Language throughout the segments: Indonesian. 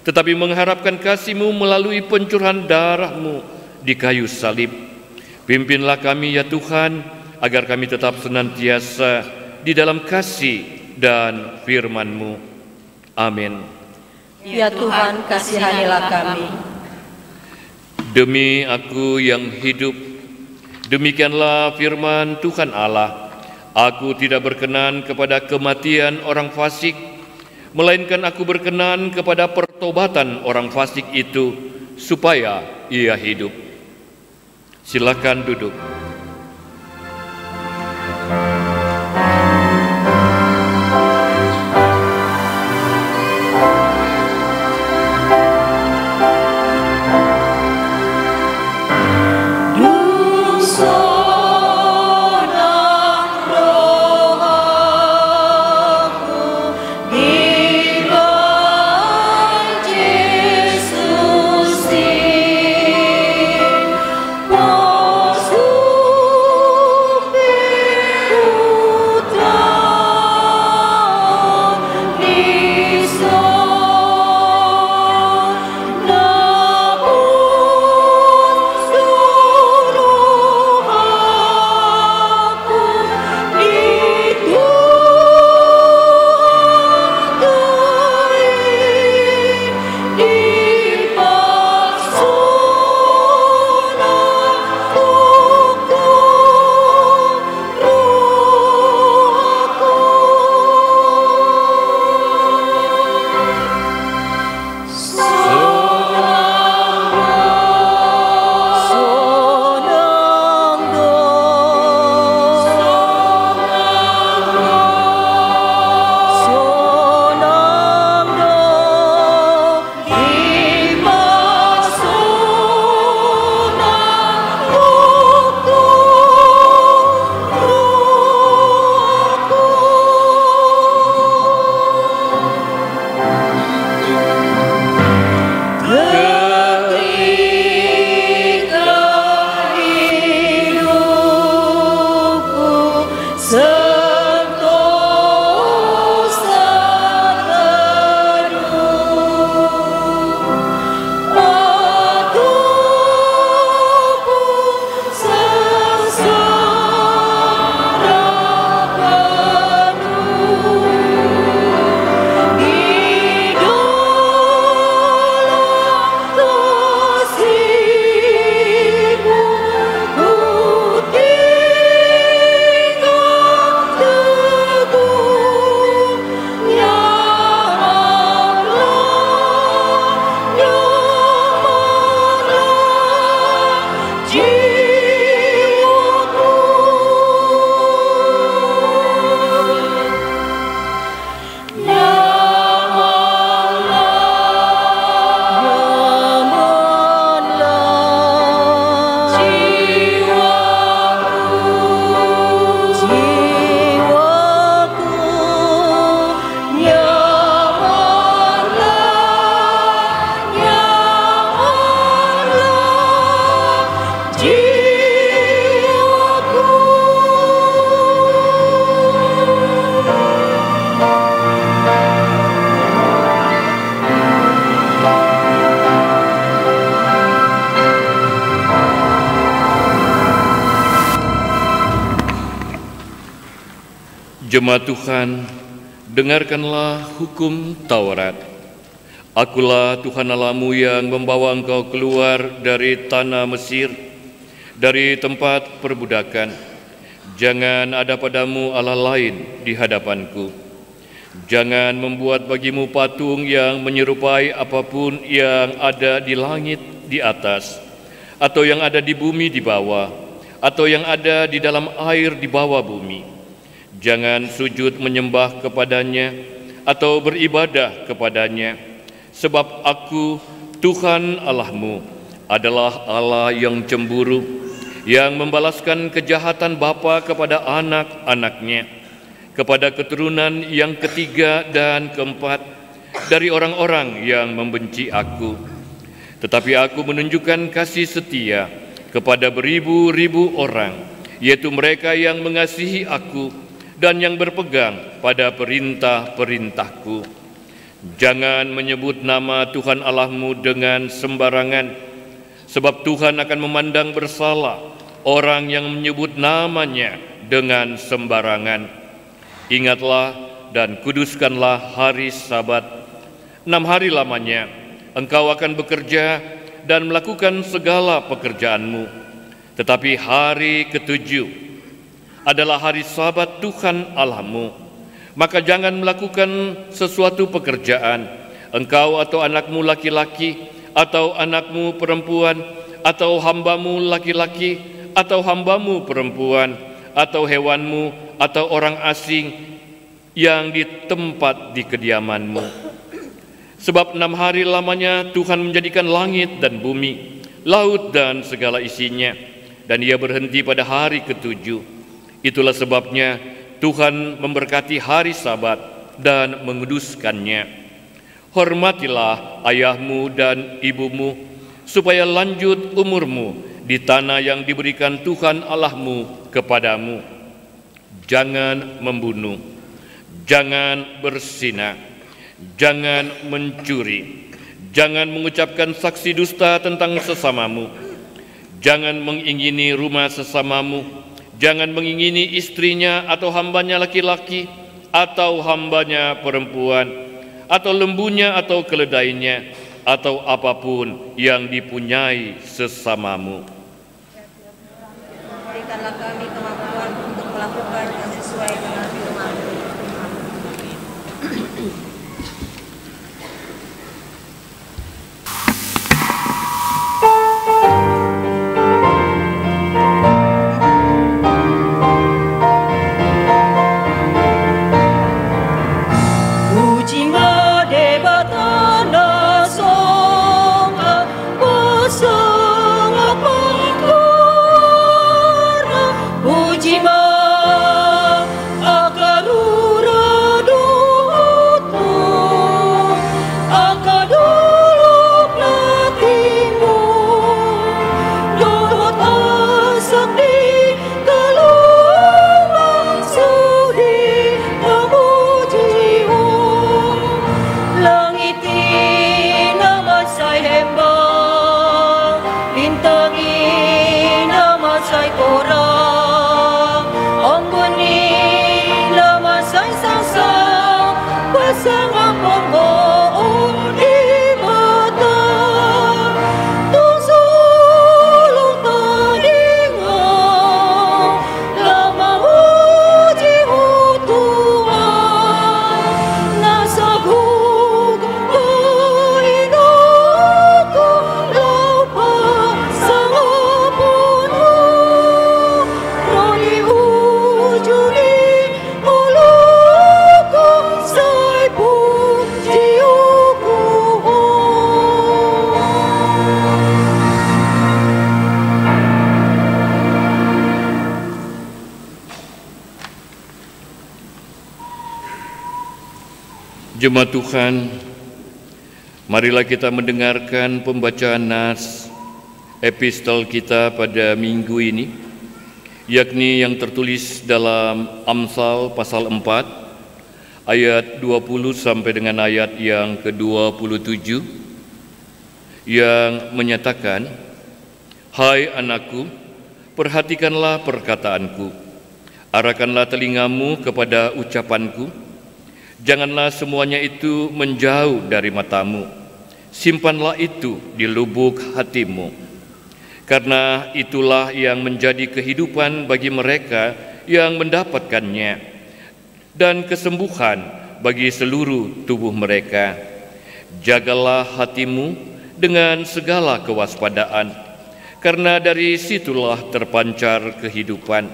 tetapi mengharapkan kasih-Mu melalui pencurahan darah-Mu di kayu salib. Pimpinlah kami ya Tuhan, agar kami tetap senantiasa di dalam kasih dan firman-Mu. Amin. Ya Tuhan, kasihanilah kami. Demi Aku yang hidup, demikianlah firman Tuhan Allah, Aku tidak berkenan kepada kematian orang fasik, melainkan Aku berkenan kepada pertobatan orang fasik itu, supaya ia hidup. Silakan duduk. Jemaat Tuhan, dengarkanlah hukum Taurat. Akulah Tuhan Allahmu yang membawa engkau keluar dari tanah Mesir, dari tempat perbudakan. Jangan ada padamu Allah lain di hadapanku. Jangan membuat bagimu patung yang menyerupai apapun yang ada di langit di atas, atau yang ada di bumi di bawah, atau yang ada di dalam air di bawah bumi. Jangan sujud menyembah kepadanya atau beribadah kepadanya, sebab Aku, Tuhan Allahmu, adalah Allah yang cemburu, yang membalaskan kejahatan bapa kepada anak-anaknya, kepada keturunan yang ketiga dan keempat dari orang-orang yang membenci Aku. Tetapi Aku menunjukkan kasih setia kepada beribu-ribu orang, yaitu mereka yang mengasihi Aku dan yang berpegang pada perintah-perintahku. Jangan menyebut nama Tuhan Allahmu dengan sembarangan, sebab Tuhan akan memandang bersalah orang yang menyebut namanya dengan sembarangan. Ingatlah dan kuduskanlah hari Sabat. 6 hari lamanya engkau akan bekerja dan melakukan segala pekerjaanmu. Tetapi hari ketujuh adalah hari Sabat Tuhan Allahmu. Maka jangan melakukan sesuatu pekerjaan, engkau atau anakmu laki-laki, atau anakmu perempuan, atau hambamu laki-laki, atau hambamu perempuan, atau hewanmu, atau orang asing yang di tempat di kediamanmu. Sebab 6 hari lamanya Tuhan menjadikan langit dan bumi, laut dan segala isinya, dan Ia berhenti pada hari ketujuh. Itulah sebabnya Tuhan memberkati hari Sabat dan menguduskannya. Hormatilah ayahmu dan ibumu, supaya lanjut umurmu di tanah yang diberikan Tuhan Allahmu kepadamu. Jangan membunuh, jangan berzina, jangan mencuri, jangan mengucapkan saksi dusta tentang sesamamu, jangan mengingini rumah sesamamu, jangan mengingini istrinya atau hambanya laki-laki atau hambanya perempuan, atau lembunya atau keledainya, atau apapun yang dipunyai sesamamu. Berikanlah kami kemampuan untuk melakukan yang sesuai dengan firman-Mu. Jemaat Tuhan, marilah kita mendengarkan pembacaan nas epistol kita pada minggu ini, yakni yang tertulis dalam Amsal pasal 4 ayat 20 sampai dengan ayat yang ke-27 yang menyatakan, "Hai anakku, perhatikanlah perkataanku, arahkanlah telingamu kepada ucapanku. Janganlah semuanya itu menjauh dari matamu, simpanlah itu di lubuk hatimu. Karena itulah yang menjadi kehidupan bagi mereka yang mendapatkannya, dan kesembuhan bagi seluruh tubuh mereka. Jagalah hatimu dengan segala kewaspadaan, karena dari situlah terpancar kehidupan.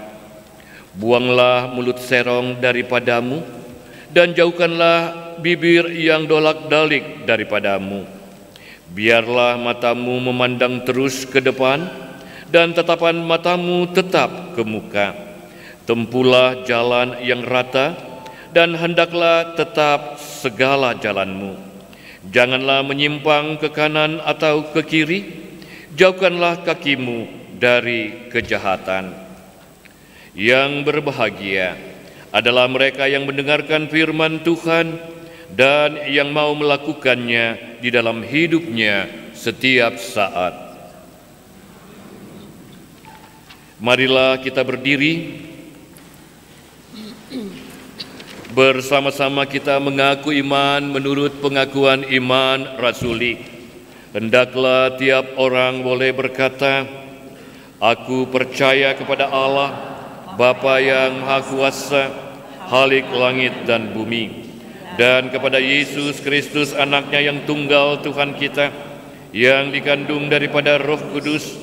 Buanglah mulut serong daripadamu, dan jauhkanlah bibir yang dolak-dalik daripadamu. Biarlah matamu memandang terus ke depan, dan tatapan matamu tetap ke muka. Tempuhlah jalan yang rata, dan hendaklah tetap segala jalanmu. Janganlah menyimpang ke kanan atau ke kiri, jauhkanlah kakimu dari kejahatan. Yang berbahagia adalah mereka yang mendengarkan firman Tuhan dan yang mau melakukannya di dalam hidupnya setiap saat. Marilah kita berdiri. Bersama-sama kita mengaku iman menurut pengakuan iman rasuli. Hendaklah tiap orang boleh berkata, "Aku percaya kepada Allah, Bapa yang Maha Kuasa, Khalik langit dan bumi, dan kepada Yesus Kristus anaknya yang tunggal Tuhan kita, yang dikandung daripada Roh Kudus,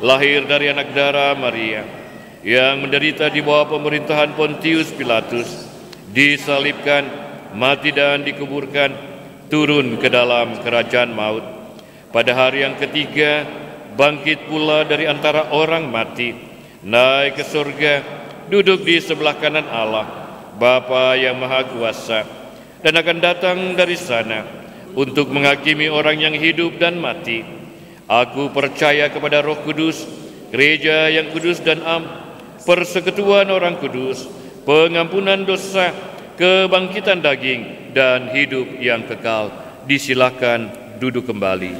lahir dari anak darah Maria, yang menderita di bawah pemerintahan Pontius Pilatus, disalibkan, mati dan dikuburkan, turun ke dalam kerajaan maut. Pada hari yang ketiga, bangkit pula dari antara orang mati, naik ke surga, duduk di sebelah kanan Allah, Bapa yang Maha Kuasa, dan akan datang dari sana untuk menghakimi orang yang hidup dan mati. Aku percaya kepada Roh Kudus, gereja yang kudus dan am, persekutuan orang kudus, pengampunan dosa, kebangkitan daging, dan hidup yang kekal." Disilakan duduk kembali.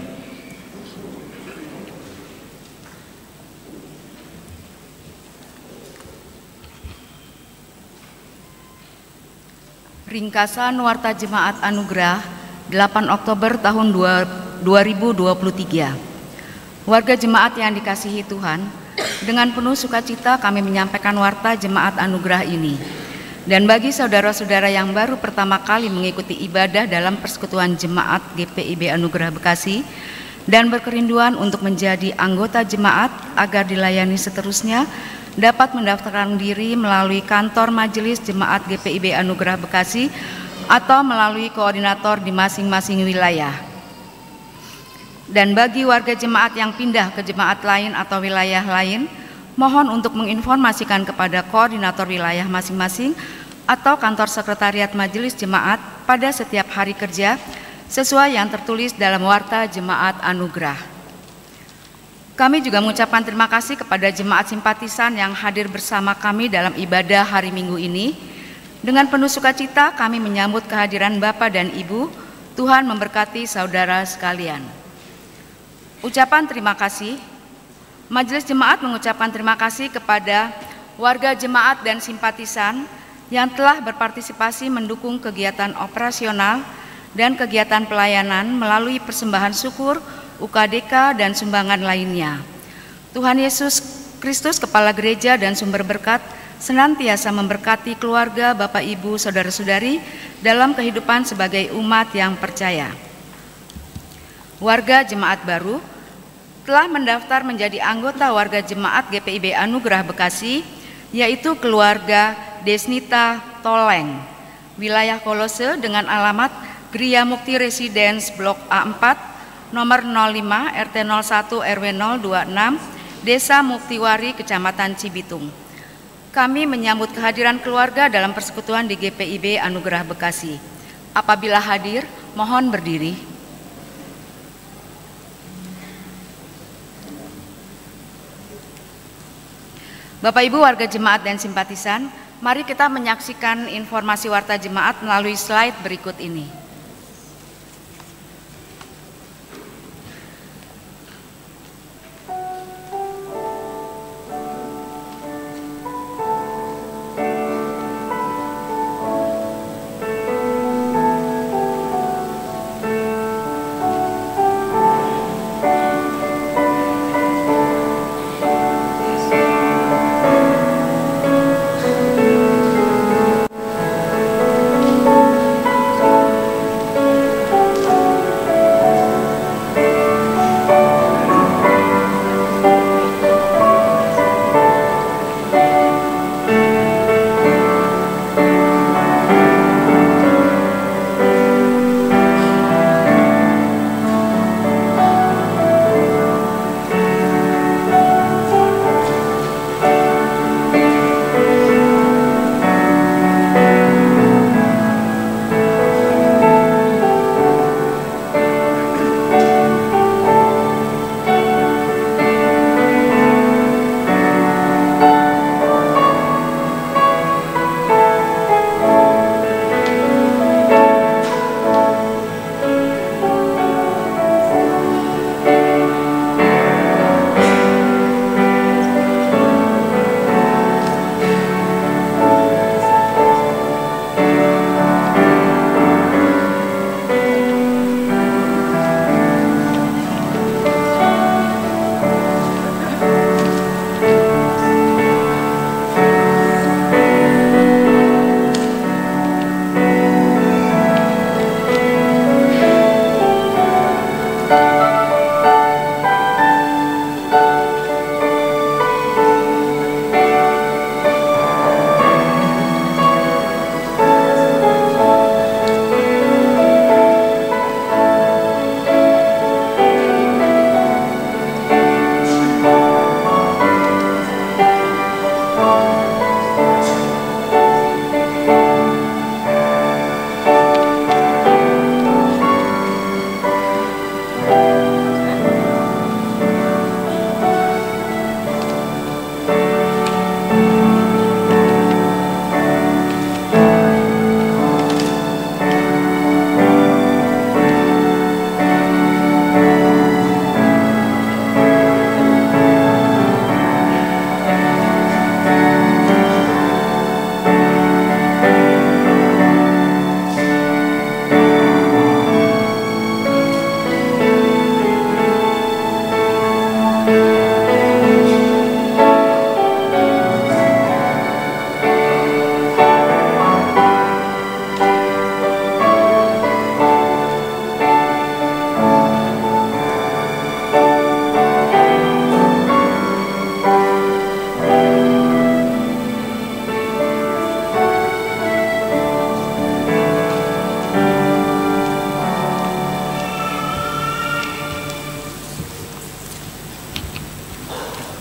Ringkasan Warta Jemaat Anugerah 8 Oktober tahun 2023. Warga jemaat yang dikasihi Tuhan, dengan penuh sukacita kami menyampaikan Warta Jemaat Anugerah ini. Dan bagi saudara-saudara yang baru pertama kali mengikuti ibadah dalam Persekutuan Jemaat GPIB Anugerah Bekasi dan berkerinduan untuk menjadi anggota jemaat agar dilayani seterusnya, dapat mendaftarkan diri melalui kantor Majelis Jemaat GPIB Anugerah Bekasi atau melalui koordinator di masing-masing wilayah. Dan bagi warga jemaat yang pindah ke jemaat lain atau wilayah lain, mohon untuk menginformasikan kepada koordinator wilayah masing-masing atau kantor sekretariat Majelis Jemaat pada setiap hari kerja sesuai yang tertulis dalam Warta Jemaat Anugerah. Kami juga mengucapkan terima kasih kepada jemaat simpatisan yang hadir bersama kami dalam ibadah hari Minggu ini. Dengan penuh sukacita kami menyambut kehadiran Bapak dan Ibu. Tuhan memberkati saudara sekalian. Ucapan terima kasih. Majelis Jemaat mengucapkan terima kasih kepada warga jemaat dan simpatisan yang telah berpartisipasi mendukung kegiatan operasional dan kegiatan pelayanan melalui persembahan syukur, UKDK, dan sumbangan lainnya. Tuhan Yesus Kristus, Kepala Gereja dan sumber berkat, senantiasa memberkati keluarga, Bapak, Ibu, saudara-saudari dalam kehidupan sebagai umat yang percaya. Warga jemaat baru telah mendaftar menjadi anggota warga jemaat GPIB Anugerah Bekasi, yaitu keluarga Desnita Toleng, wilayah Kolose, dengan alamat Gria Mukti Residence Blok A4, nomor 05 RT 01 RW 026 Desa Muktiwari, Kecamatan Cibitung. Kami menyambut kehadiran keluarga dalam persekutuan di GPIB Anugerah Bekasi. Apabila hadir, mohon berdiri. Bapak Ibu warga jemaat dan simpatisan, mari kita menyaksikan informasi warta jemaat melalui slide berikut ini.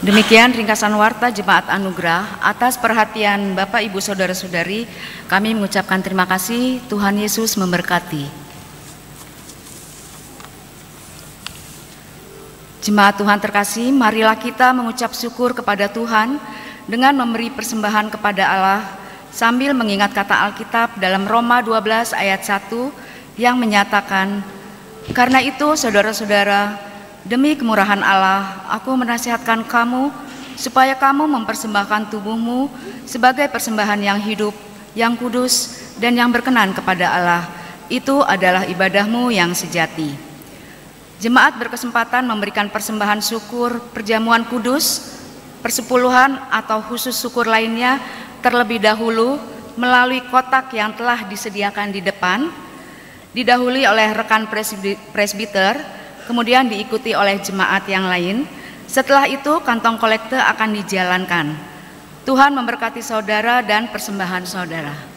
Demikian ringkasan warta Jemaat Anugerah. Atas perhatian Bapak, Ibu, Saudara-saudari, kami mengucapkan terima kasih. Tuhan Yesus memberkati. Jemaat Tuhan terkasih, marilah kita mengucap syukur kepada Tuhan dengan memberi persembahan kepada Allah sambil mengingat kata Alkitab dalam Roma 12 ayat 1 yang menyatakan, "Karena itu saudara-saudara, demi kemurahan Allah, aku menasihatkan kamu supaya kamu mempersembahkan tubuhmu sebagai persembahan yang hidup, yang kudus, dan yang berkenan kepada Allah. Itu adalah ibadahmu yang sejati." Jemaat berkesempatan memberikan persembahan syukur, perjamuan kudus, persepuluhan atau khusus syukur lainnya terlebih dahulu melalui kotak yang telah disediakan di depan, didahului oleh rekan presbiter, kemudian diikuti oleh jemaat yang lain. Setelah itu kantong kolekte akan dijalankan. Tuhan memberkati saudara dan persembahan saudara.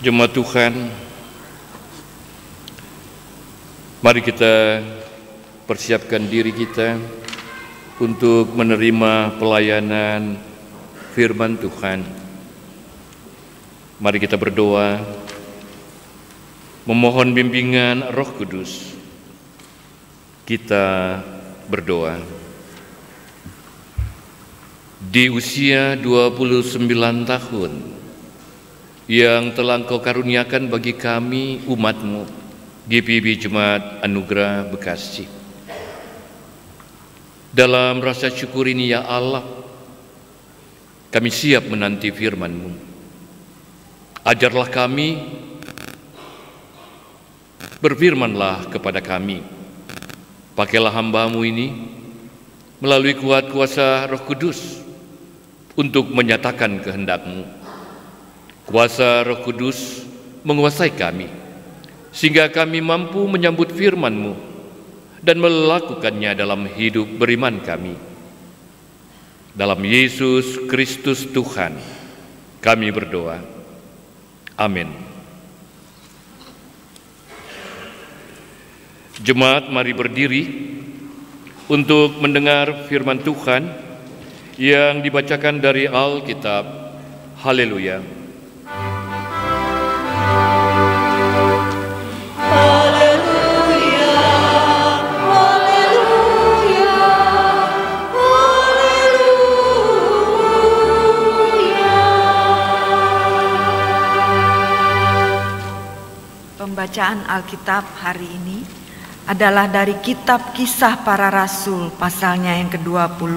Jemaat Tuhan, mari kita persiapkan diri kita untuk menerima pelayanan firman Tuhan. Mari kita berdoa, memohon bimbingan Roh Kudus. Kita berdoa. Di usia 29 tahun yang telah Engkau karuniakan bagi kami umat-Mu, GPIB Jemaat Anugerah Bekasi. Dalam rasa syukur ini ya Allah, kami siap menanti firman-Mu. Ajarlah kami, berfirmanlah kepada kami. Pakailah hamba-Mu ini melalui kuat kuasa Roh Kudus untuk menyatakan kehendak-Mu. Kuasa Roh Kudus menguasai kami, sehingga kami mampu menyambut firman-Mu dan melakukannya dalam hidup beriman kami. Dalam Yesus Kristus Tuhan, kami berdoa. Amin. Jemaat, mari berdiri untuk mendengar firman Tuhan yang dibacakan dari Alkitab. Haleluya. Pembacaan Alkitab hari ini adalah dari kitab Kisah Para Rasul pasalnya yang ke-20,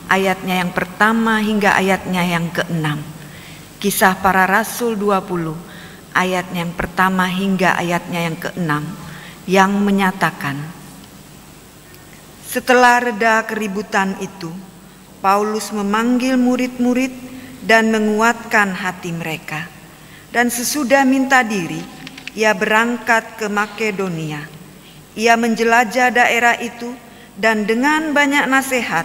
ayatnya yang pertama hingga ayatnya yang ke-6. Kisah Para Rasul 20, ayatnya yang pertama hingga ayatnya yang ke-6, yang menyatakan, setelah reda keributan itu, Paulus memanggil murid-murid dan menguatkan hati mereka. Dan sesudah minta diri, ia berangkat ke Makedonia. Ia menjelajah daerah itu dan dengan banyak nasihat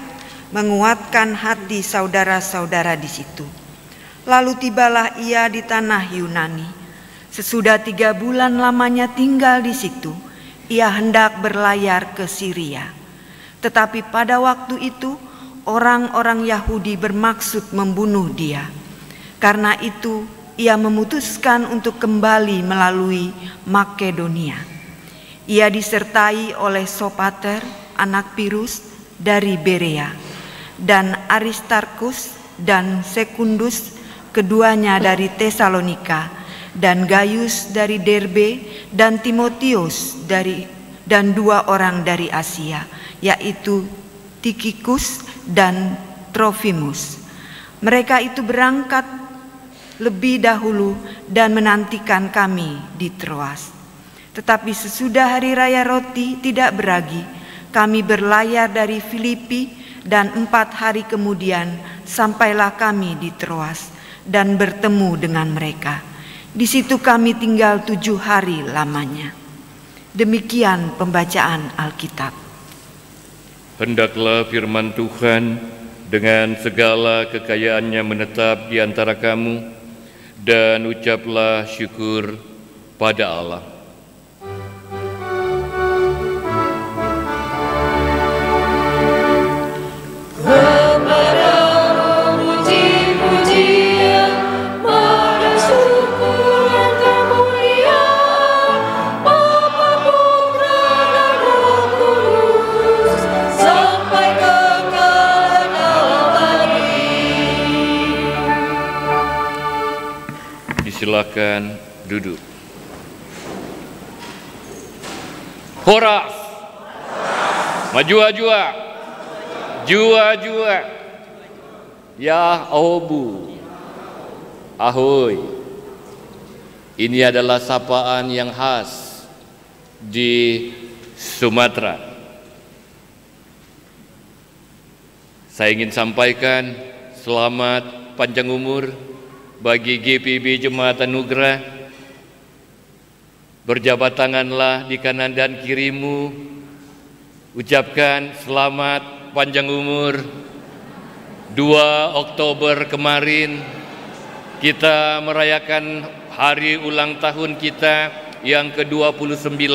menguatkan hati saudara-saudara di situ. Lalu tibalah ia di tanah Yunani. Sesudah 3 bulan lamanya tinggal di situ, ia hendak berlayar ke Syria. Tetapi pada waktu itu orang-orang Yahudi bermaksud membunuh dia. Karena itu ia memutuskan untuk kembali melalui Makedonia. Ia disertai oleh Sopater, anak Pirus dari Berea, dan Aristarkus dan Sekundus, keduanya dari Tesalonika, dan Gaius dari Derbe, dan Timotius dan 2 orang dari Asia, yaitu Tikhikus dan Trofimus. Mereka itu berangkat lebih dahulu dan menantikan kami di Troas. Tetapi sesudah hari raya roti tidak beragi, kami berlayar dari Filipi dan 4 hari kemudian sampailah kami di Troas dan bertemu dengan mereka. Di situ kami tinggal 7 hari lamanya. Demikian pembacaan Alkitab. Hendaklah firman Tuhan dengan segala kekayaannya menetap di antara kamu, dan ucaplah syukur pada Allah. Silakan duduk. Horas, majua-jua, jua-jua, ya obu, ahoy. Ini adalah sapaan yang khas di Sumatera. Saya ingin sampaikan selamat panjang umur bagi GPIB Jemaat Anugerah. Berjabat tanganlah di kanan dan kirimu, ucapkan selamat panjang umur. 2 Oktober kemarin kita merayakan hari ulang tahun kita yang ke-29,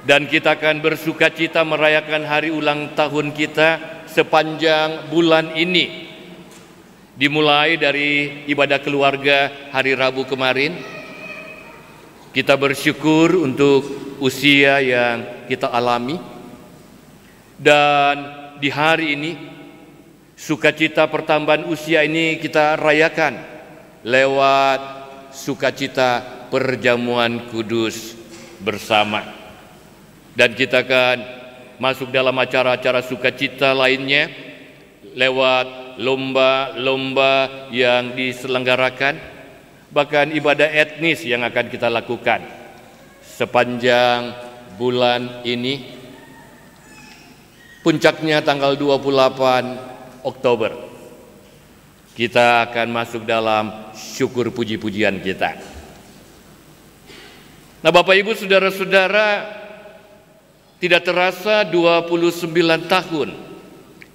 dan kita akan bersukacita merayakan hari ulang tahun kita sepanjang bulan ini. Dimulai dari ibadah keluarga hari Rabu kemarin, kita bersyukur untuk usia yang kita alami, dan di hari ini sukacita pertambahan usia ini kita rayakan lewat sukacita perjamuan kudus bersama. Dan kita akan masuk dalam acara-acara sukacita lainnya lewat lomba-lomba yang diselenggarakan, bahkan ibadah etnis yang akan kita lakukan sepanjang bulan ini. Puncaknya tanggal 28 Oktober. Kita akan masuk dalam syukur puji-pujian kita. Nah, Bapak Ibu, saudara-saudara, tidak terasa 29 tahun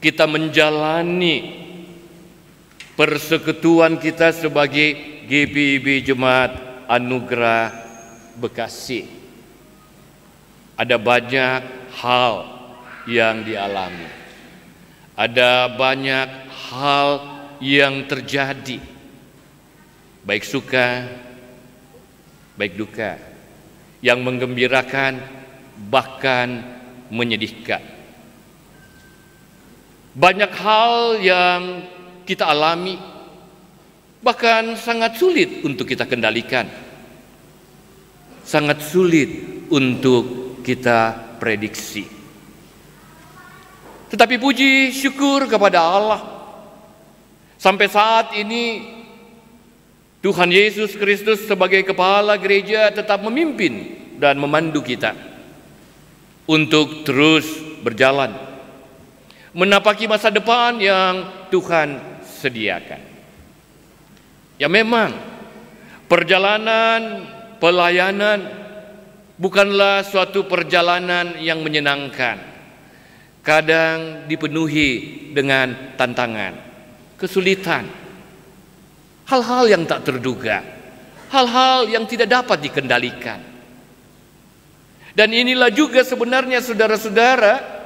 kita menjalani persekutuan kita sebagai GPIB Jemaat Anugerah Bekasi. Ada banyak hal yang dialami. Ada banyak hal yang terjadi. Baik suka, baik duka. Yang menggembirakan, bahkan menyedihkan. Banyak hal yang kita alami, bahkan sangat sulit untuk kita kendalikan, sangat sulit untuk kita prediksi. Tetapi puji syukur kepada Allah, sampai saat ini Tuhan Yesus Kristus sebagai kepala gereja tetap memimpin dan memandu kita untuk terus berjalan menapaki masa depan yang Tuhan sediakan. Ya, memang perjalanan pelayanan bukanlah suatu perjalanan yang menyenangkan. Kadang dipenuhi dengan tantangan, kesulitan, hal-hal yang tak terduga, hal-hal yang tidak dapat dikendalikan. Dan inilah juga sebenarnya saudara-saudara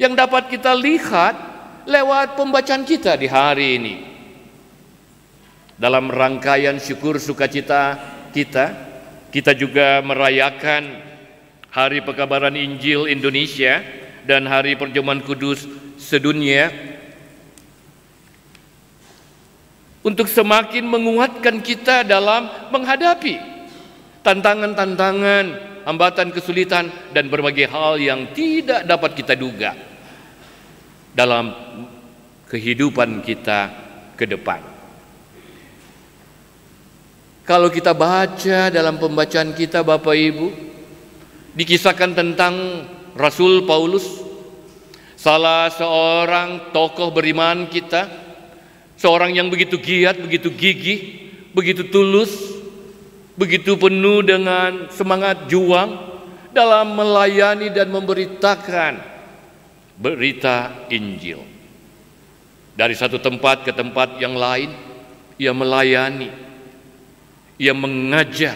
yang dapat kita lihat lewat pembacaan kita di hari ini. Dalam rangkaian syukur sukacita kita juga merayakan Hari Pekabaran Injil Indonesia dan Hari Perjamuan Kudus sedunia untuk semakin menguatkan kita dalam menghadapi tantangan-tantangan, hambatan, kesulitan, dan berbagai hal yang tidak dapat kita duga dalam kehidupan kita ke depan. Kalau kita baca dalam pembacaan kita, Bapak Ibu, dikisahkan tentang Rasul Paulus, salah seorang tokoh beriman kita, seorang yang begitu giat, begitu gigih, begitu tulus, begitu penuh dengan semangat juang dalam melayani dan memberitakan berita Injil. Dari satu tempat ke tempat yang lain, ia melayani, ia mengajar,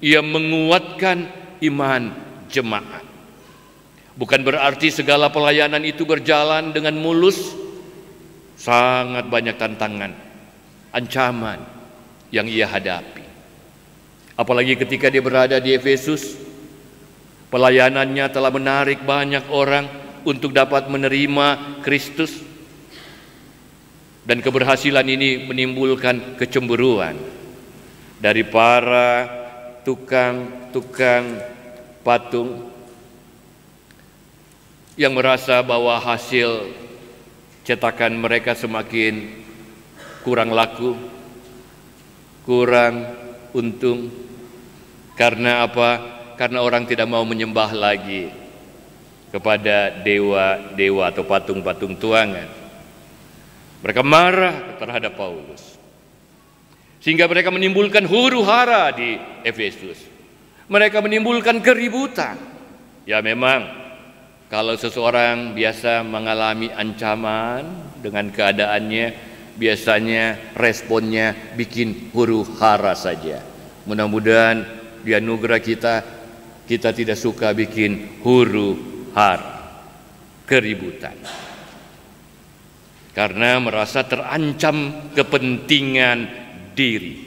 ia menguatkan iman jemaat. Bukan berarti segala pelayanan itu berjalan dengan mulus. Sangat banyak tantangan, ancaman yang ia hadapi. Apalagi ketika dia berada di Efesus, pelayanannya telah menarik banyak orang untuk dapat menerima Kristus. Dan keberhasilan ini menimbulkan kecemburuan dari para tukang patung yang merasa bahwa hasil cetakan mereka semakin kurang laku, kurang untung. Karena apa? Karena orang tidak mau menyembah lagi kepada dewa-dewa atau patung-patung tuangan. Mereka marah terhadap Paulus, sehingga mereka menimbulkan huru-hara di Efesus. Mereka menimbulkan keributan. Ya, memang kalau seseorang biasa mengalami ancaman dengan keadaannya, biasanya responnya bikin huru-hara saja. Mudah-mudahan di anugerah kita tidak suka bikin huru-hara, keributan. Karena merasa terancam kepentingan diri.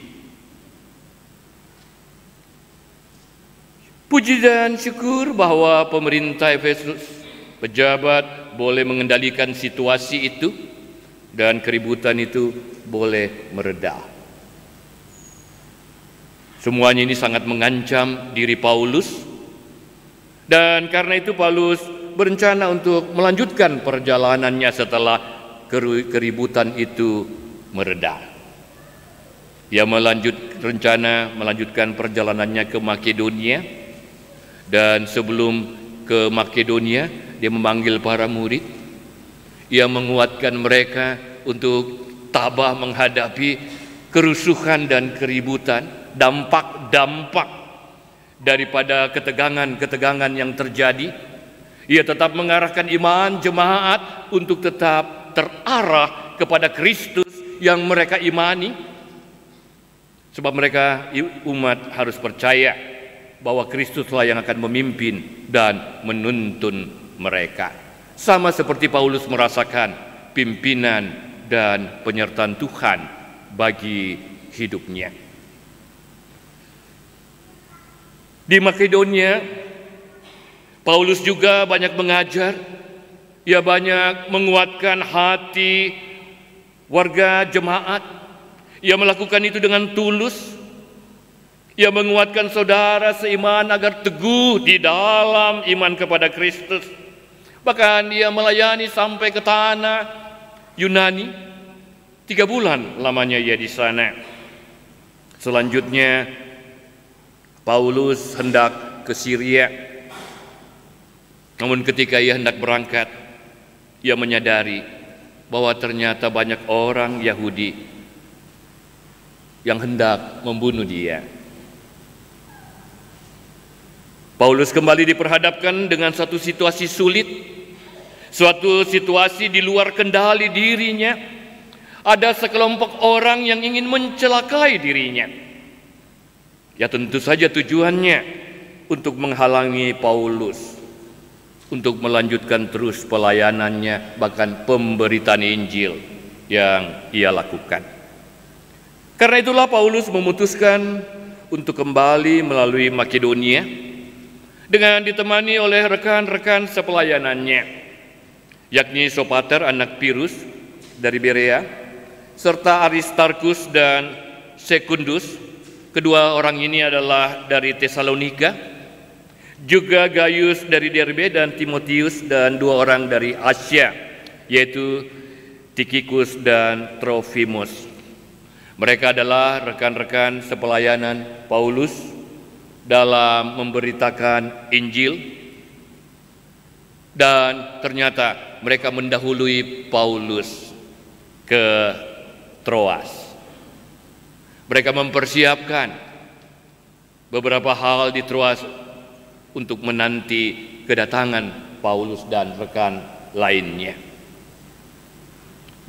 Puji dan syukur bahwa pemerintah Efesus, pejabat boleh mengendalikan situasi itu dan keributan itu boleh mereda. Semuanya ini sangat mengancam diri Paulus, dan karena itu Paulus berencana untuk melanjutkan perjalanannya setelah keributan itu mereda. Ia melanjutkan perjalanannya ke Makedonia, dan sebelum ke Makedonia dia memanggil para murid. Ia menguatkan mereka untuk tabah menghadapi kerusuhan dan keributan, dampak-dampak daripada ketegangan-ketegangan yang terjadi. Ia tetap mengarahkan iman jemaat untuk tetap terarah kepada Kristus yang mereka imani, sebab mereka umat harus percaya bahwa Kristuslah yang akan memimpin dan menuntun mereka, sama seperti Paulus merasakan pimpinan dan penyertaan Tuhan bagi hidupnya. Di Makedonia, Paulus juga banyak mengajar. Ia banyak menguatkan hati warga jemaat. Ia melakukan itu dengan tulus. Ia menguatkan saudara seiman agar teguh di dalam iman kepada Kristus. Bahkan ia melayani sampai ke tanah Yunani. 3 bulan lamanya ia di sana. Selanjutnya Paulus hendak ke Syria. Namun ketika ia hendak berangkat, ia menyadari bahwa ternyata banyak orang Yahudi yang hendak membunuh dia. Paulus kembali diperhadapkan dengan satu situasi sulit, suatu situasi di luar kendali dirinya. Ada sekelompok orang yang ingin mencelakai dirinya. Ya tentu saja tujuannya untuk menghalangi Paulus untuk melanjutkan terus pelayanannya, bahkan pemberitaan Injil yang ia lakukan. Karena itulah Paulus memutuskan untuk kembali melalui Makedonia dengan ditemani oleh rekan-rekan sepelayanannya, yakni Sopater anak Pirus dari Berea, serta Aristarkus dan Sekundus. Kedua orang ini adalah dari Tesalonika, juga Gaius dari Derbe dan Timotius, dan 2 orang dari Asia, yaitu Tikhikus dan Trofimus. Mereka adalah rekan-rekan sepelayanan Paulus dalam memberitakan Injil, dan ternyata mereka mendahului Paulus ke Troas. Mereka mempersiapkan beberapa hal di Troas untuk menanti kedatangan Paulus dan rekan lainnya.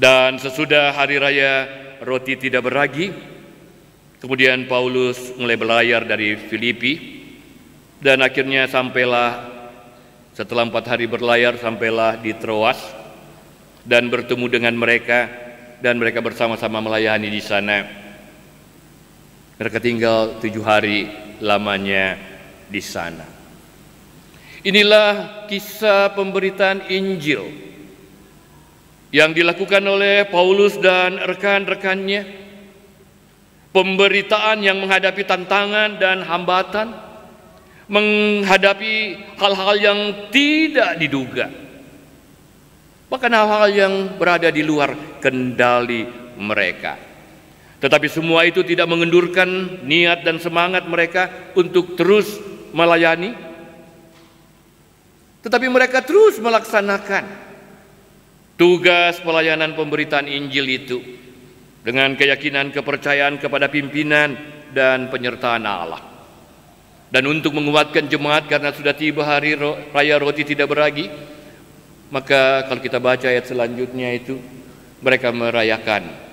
Dan sesudah hari raya roti tidak beragi, kemudian Paulus mulai berlayar dari Filipi, dan akhirnya sampailah setelah 4 hari berlayar sampailah di Troas dan bertemu dengan mereka, dan mereka bersama-sama melayani di sana. Mereka tinggal 7 hari lamanya di sana. Inilah kisah pemberitaan Injil yang dilakukan oleh Paulus dan rekan-rekannya. Pemberitaan yang menghadapi tantangan dan hambatan, menghadapi hal-hal yang tidak diduga, bahkan hal-hal yang berada di luar kendali mereka. Tetapi semua itu tidak mengendurkan niat dan semangat mereka untuk terus melayani, tetapi mereka terus melaksanakan tugas pelayanan pemberitaan Injil itu dengan keyakinan kepercayaan kepada pimpinan dan penyertaan Allah. Dan untuk menguatkan jemaat karena sudah tiba hari raya roti tidak beragi, maka kalau kita baca ayat selanjutnya itu, mereka merayakan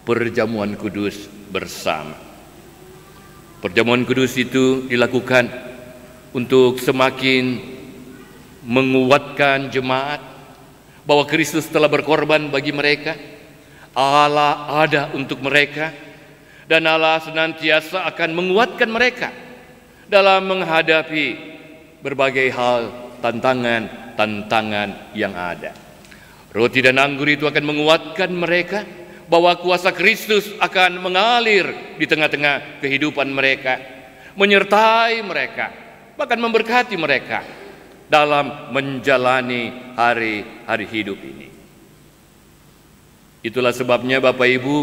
perjamuan kudus bersama. Perjamuan kudus itu dilakukan untuk semakin menguatkan jemaat bahwa Kristus telah berkorban bagi mereka, Allah ada untuk mereka, dan Allah senantiasa akan menguatkan mereka dalam menghadapi berbagai hal, tantangan yang ada. Roti dan anggur itu akan menguatkan mereka bahwa kuasa Kristus akan mengalir di tengah-tengah kehidupan mereka, menyertai mereka, bahkan memberkati mereka dalam menjalani hari-hari hidup ini. Itulah sebabnya Bapak Ibu,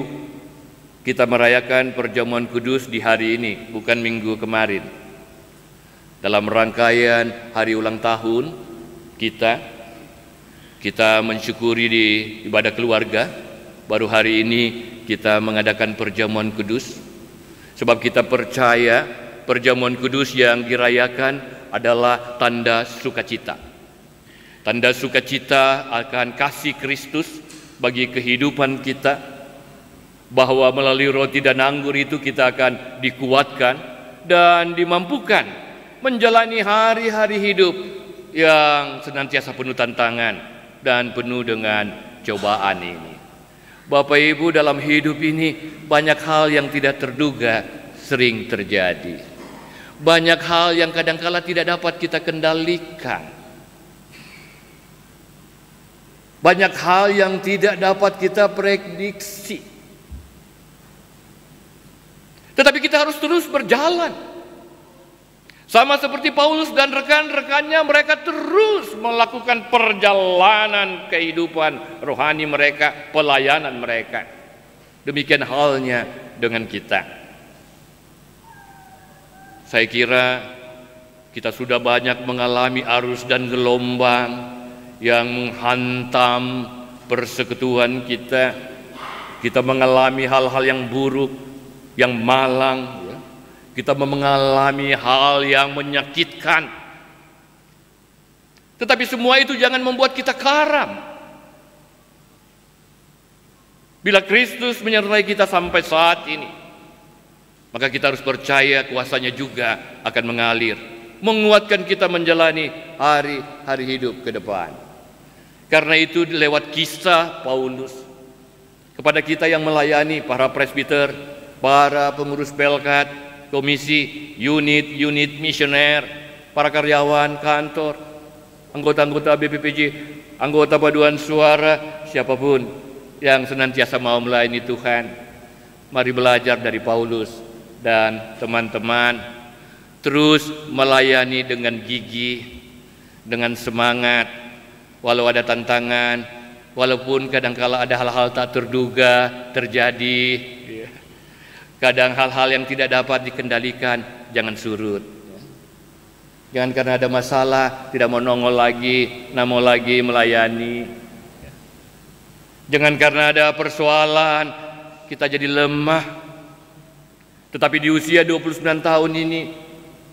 kita merayakan perjamuan kudus di hari ini, bukan minggu kemarin. Dalam rangkaian hari ulang tahun kita mensyukuri di ibadah keluarga. Baru hari ini kita mengadakan perjamuan kudus, sebab kita percaya perjamuan kudus yang dirayakan adalah tanda sukacita. Tanda sukacita akan kasih Kristus bagi kehidupan kita, bahwa melalui roti dan anggur itu kita akan dikuatkan dan dimampukan menjalani hari-hari hidup yang senantiasa penuh tantangan dan penuh dengan cobaan ini. Bapak Ibu, dalam hidup ini banyak hal yang tidak terduga sering terjadi. Banyak hal yang kadangkala tidak dapat kita kendalikan. Banyak hal yang tidak dapat kita prediksi. Tetapi kita harus terus berjalan. Sama seperti Paulus dan rekan-rekannya, mereka terus melakukan perjalanan kehidupan rohani mereka, pelayanan mereka. Demikian halnya dengan kita. Saya kira kita sudah banyak mengalami arus dan gelombang yang menghantam persekutuan kita. Kita mengalami hal-hal yang buruk, yang malang, kita mengalami hal yang menyakitkan. Tetapi semua itu jangan membuat kita karam. Bila Kristus menyertai kita sampai saat ini, maka kita harus percaya kuasanya juga akan mengalir, menguatkan kita menjalani hari-hari hidup ke depan. Karena itu lewat kisah Paulus kepada kita yang melayani, para presbiter, para pengurus pelkat, komisi, unit misioner, para karyawan kantor, anggota-anggota BPPJ, anggota paduan suara, siapapun yang senantiasa mau melayani Tuhan. Mari belajar dari Paulus dan teman-teman, terus melayani dengan gigih, dengan semangat, walau ada tantangan, walaupun kadangkala ada hal-hal tak terduga terjadi. Kadang hal-hal yang tidak dapat dikendalikan, jangan surut. Jangan karena ada masalah tidak mau nongol lagi, tidak mau lagi melayani. Jangan karena ada persoalan kita jadi lemah. Tetapi di usia 29 tahun ini,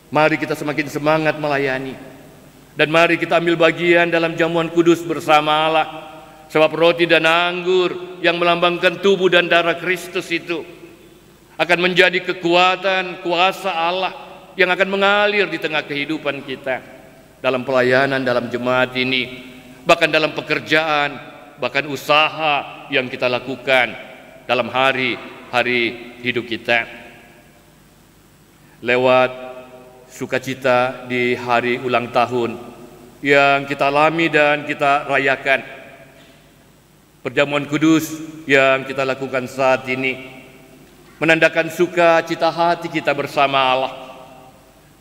mari kita semakin semangat melayani. Dan mari kita ambil bagian dalam jamuan kudus bersama Allah. Sebab roti dan anggur yang melambangkan tubuh dan darah Kristus itu akan menjadi kekuatan, kuasa Allah yang akan mengalir di tengah kehidupan kita, dalam pelayanan, dalam jemaat ini, bahkan dalam pekerjaan, bahkan usaha yang kita lakukan dalam hari-hari hidup kita. Lewat sukacita di hari ulang tahun yang kita alami dan kita rayakan, perjamuan kudus yang kita lakukan saat ini menandakan sukacita hati kita bersama Allah.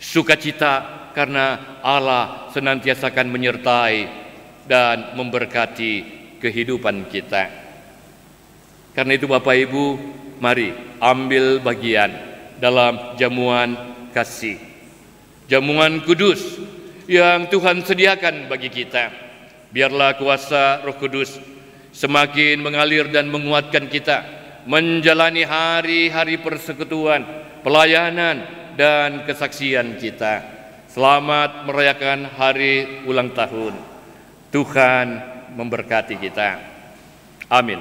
Sukacita karena Allah senantiasa akan menyertai dan memberkati kehidupan kita. Karena itu Bapak Ibu, mari ambil bagian dalam jamuan kasih, jamuan kudus yang Tuhan sediakan bagi kita. Biarlah kuasa Roh Kudus semakin mengalir dan menguatkan kita menjalani hari-hari persekutuan, pelayanan, dan kesaksian kita. Selamat merayakan hari ulang tahun. Tuhan memberkati kita. Amin.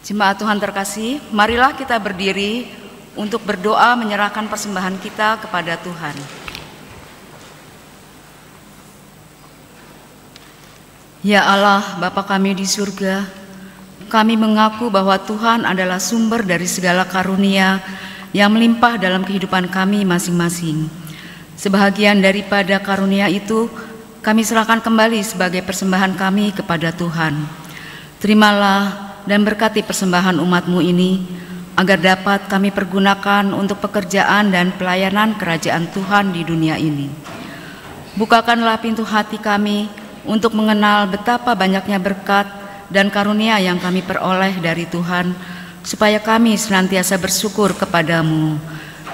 Jemaat Tuhan terkasih, marilah kita berdiri untuk berdoa menyerahkan persembahan kita kepada Tuhan. Ya Allah, Bapa kami di surga, kami mengaku bahwa Tuhan adalah sumber dari segala karunia yang melimpah dalam kehidupan kami masing-masing. Sebahagian daripada karunia itu kami serahkan kembali sebagai persembahan kami kepada Tuhan. Terimalah dan berkati persembahan umat-Mu ini, agar dapat kami pergunakan untuk pekerjaan dan pelayanan kerajaan Tuhan di dunia ini. Bukakanlah pintu hati kami untuk mengenal betapa banyaknya berkat dan karunia yang kami peroleh dari Tuhan, supaya kami senantiasa bersyukur kepadamu.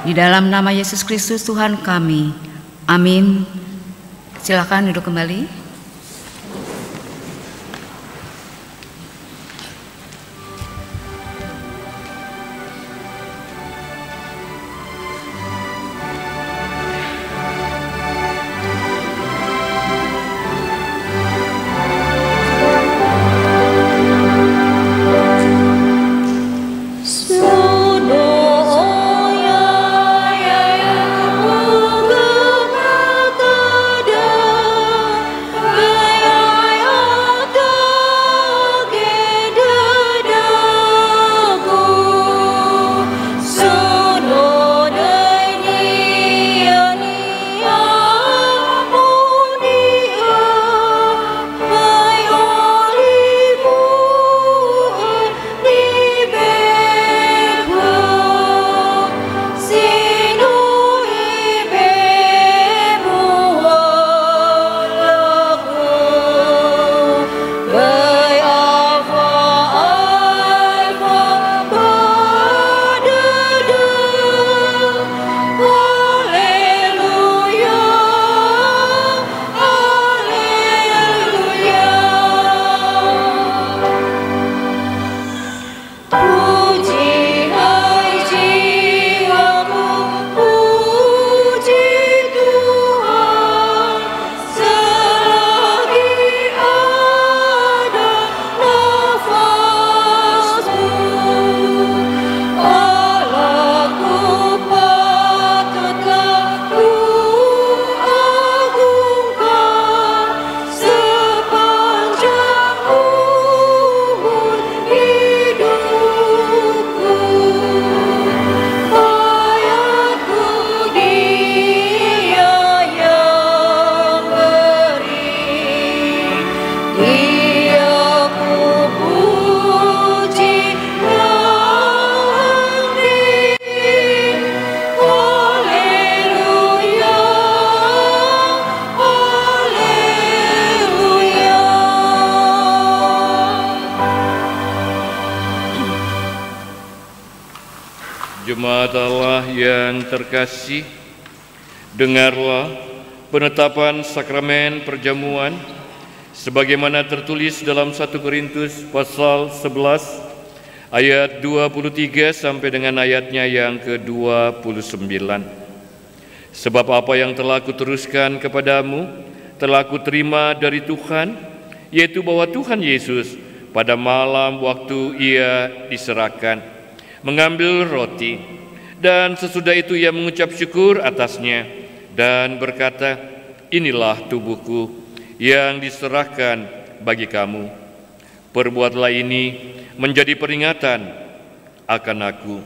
Di dalam nama Yesus Kristus Tuhan kami. Amin. Silakan duduk kembali. Suno Jemaat Allah yang terkasih, dengarlah penetapan sakramen perjamuan sebagaimana tertulis dalam 1 Korintus pasal 11 ayat 23 sampai dengan ayatnya yang ke-29. Sebab apa yang telah kuteruskan kepadamu telah kuterima dari Tuhan, yaitu bahwa Tuhan Yesus pada malam waktu Ia diserahkan mengambil roti, dan sesudah itu Ia mengucap syukur atasnya dan berkata, "Inilah tubuhku yang diserahkan bagi kamu. Perbuatlah ini menjadi peringatan akan aku."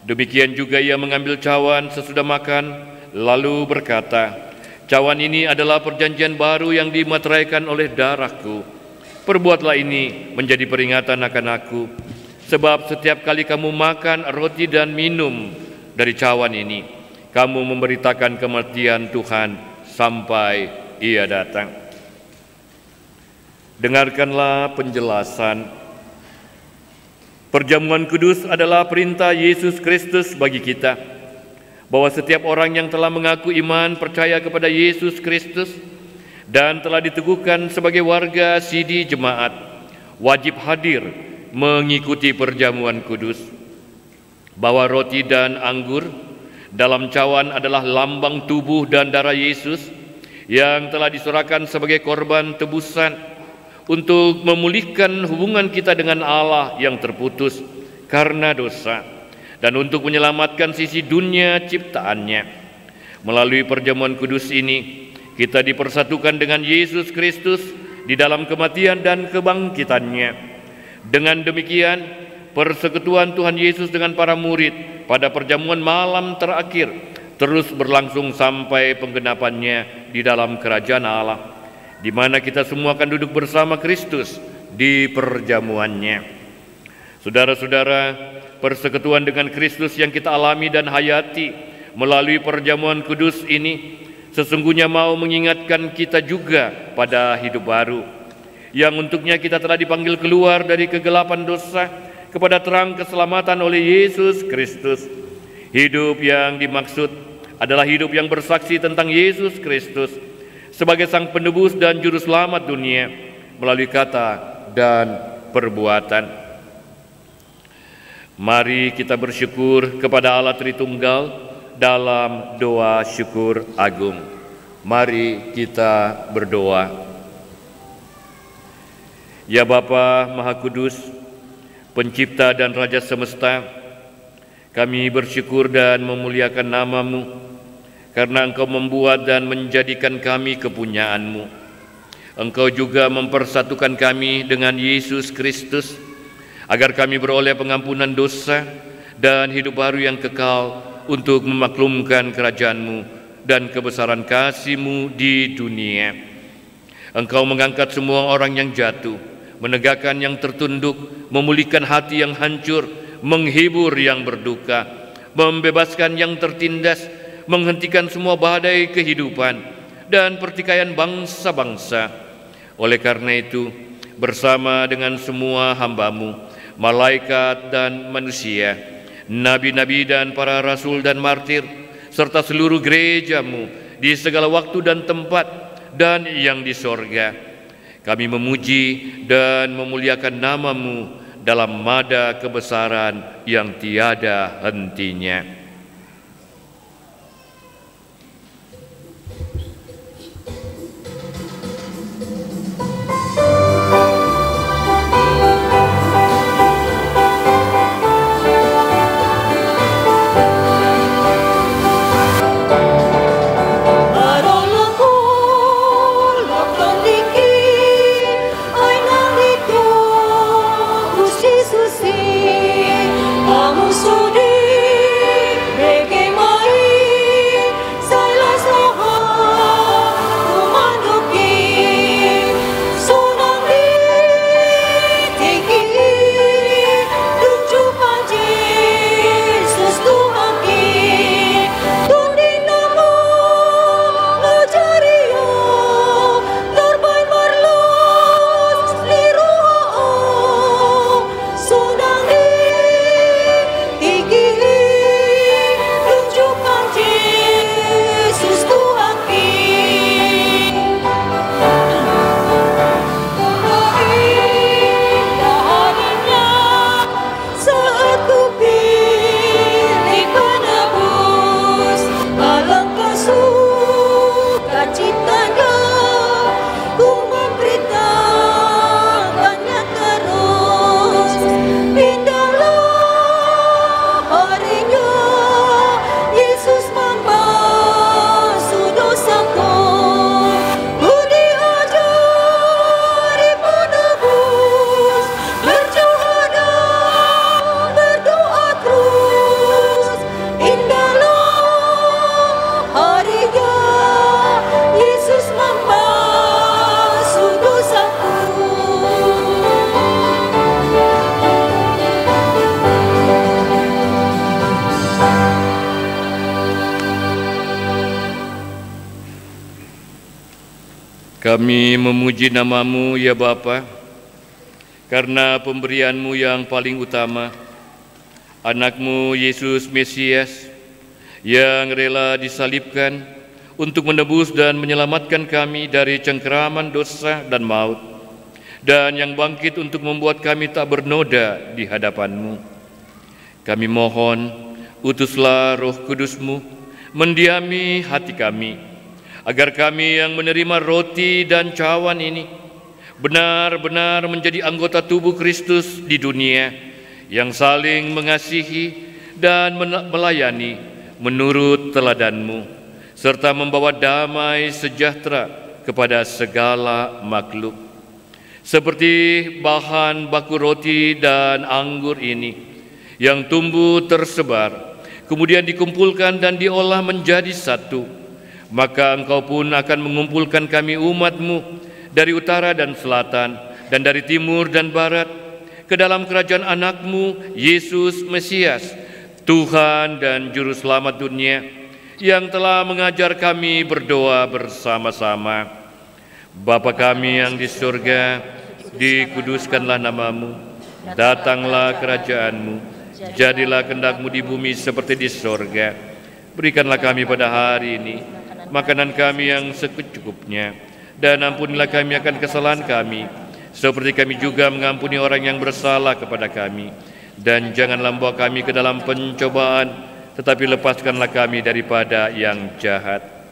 Demikian juga Ia mengambil cawan sesudah makan, lalu berkata, "Cawan ini adalah perjanjian baru yang dimateraikan oleh darahku. Perbuatlah ini menjadi peringatan akan aku. Sebab setiap kali kamu makan roti dan minum dari cawan ini, kamu memberitakan kematian Tuhan sampai Ia datang." Dengarkanlah penjelasan. Perjamuan kudus adalah perintah Yesus Kristus bagi kita, bahwa setiap orang yang telah mengaku iman percaya kepada Yesus Kristus dan telah diteguhkan sebagai warga sidi jemaat wajib hadir mengikuti perjamuan kudus. Bahwa roti dan anggur dalam cawan adalah lambang tubuh dan darah Yesus yang telah diserahkan sebagai korban tebusan untuk memulihkan hubungan kita dengan Allah yang terputus karena dosa, dan untuk menyelamatkan sisi dunia ciptaannya. Melalui perjamuan kudus ini, kita dipersatukan dengan Yesus Kristus di dalam kematian dan kebangkitannya. Dengan demikian, persekutuan Tuhan Yesus dengan para murid pada perjamuan malam terakhir terus berlangsung sampai penggenapannya di dalam kerajaan Allah, di mana kita semua akan duduk bersama Kristus di perjamuannya. Saudara-saudara, persekutuan dengan Kristus yang kita alami dan hayati melalui perjamuan kudus ini sesungguhnya mau mengingatkan kita juga pada hidup baru, yang untuknya kita telah dipanggil keluar dari kegelapan dosa kepada terang keselamatan oleh Yesus Kristus. Hidup yang dimaksud adalah hidup yang bersaksi tentang Yesus Kristus sebagai Sang Penebus dan Juru Selamat dunia melalui kata dan perbuatan. Mari kita bersyukur kepada Allah Tritunggal dalam doa syukur agung. Mari kita berdoa. Ya Bapa Maha Kudus, Pencipta dan Raja semesta, kami bersyukur dan memuliakan nama-Mu karena Engkau membuat dan menjadikan kami kepunyaan-Mu. Engkau juga mempersatukan kami dengan Yesus Kristus agar kami beroleh pengampunan dosa dan hidup baru yang kekal untuk memaklumkan kerajaan-Mu dan kebesaran kasih-Mu di dunia. Engkau mengangkat semua orang yang jatuh, menegakkan yang tertunduk, memulihkan hati yang hancur, menghibur yang berduka, membebaskan yang tertindas, menghentikan semua badai kehidupan dan pertikaian bangsa-bangsa. Oleh karena itu, bersama dengan semua hamba-Mu, malaikat dan manusia, nabi-nabi dan para rasul dan martir, serta seluruh gereja-Mu di segala waktu dan tempat dan yang di sorga, kami memuji dan memuliakan nama-Mu dalam mada kebesaran yang tiada hentinya. Susi, amu sudi Kami memuji nama-Mu ya Bapa, karena pemberian-Mu yang paling utama, anak-Mu Yesus Mesias, yang rela disalibkan untuk menebus dan menyelamatkan kami dari cengkeraman dosa dan maut, dan yang bangkit untuk membuat kami tak bernoda di hadapan-Mu. Kami mohon, utuslah Roh Kudus-Mu mendiami hati kami, agar kami yang menerima roti dan cawan ini benar-benar menjadi anggota tubuh Kristus di dunia, yang saling mengasihi dan melayani menurut teladan-Mu, serta membawa damai sejahtera kepada segala makhluk. Seperti bahan baku roti dan anggur ini yang tumbuh tersebar, kemudian dikumpulkan dan diolah menjadi satu, maka Engkau pun akan mengumpulkan kami umat-Mu dari utara dan selatan, dan dari timur dan barat, ke dalam kerajaan anak-Mu Yesus Mesias, Tuhan dan Juru Selamat dunia, yang telah mengajar kami berdoa bersama-sama. Bapa kami yang di surga, dikuduskanlah nama-Mu, datanglah kerajaan-Mu, jadilah kehendak-Mu di bumi seperti di surga. Berikanlah kami pada hari ini makanan kami yang secukupnya, dan ampunilah kami akan kesalahan kami, seperti kami juga mengampuni orang yang bersalah kepada kami. Dan janganlah membawa kami ke dalam pencobaan, tetapi lepaskanlah kami daripada yang jahat.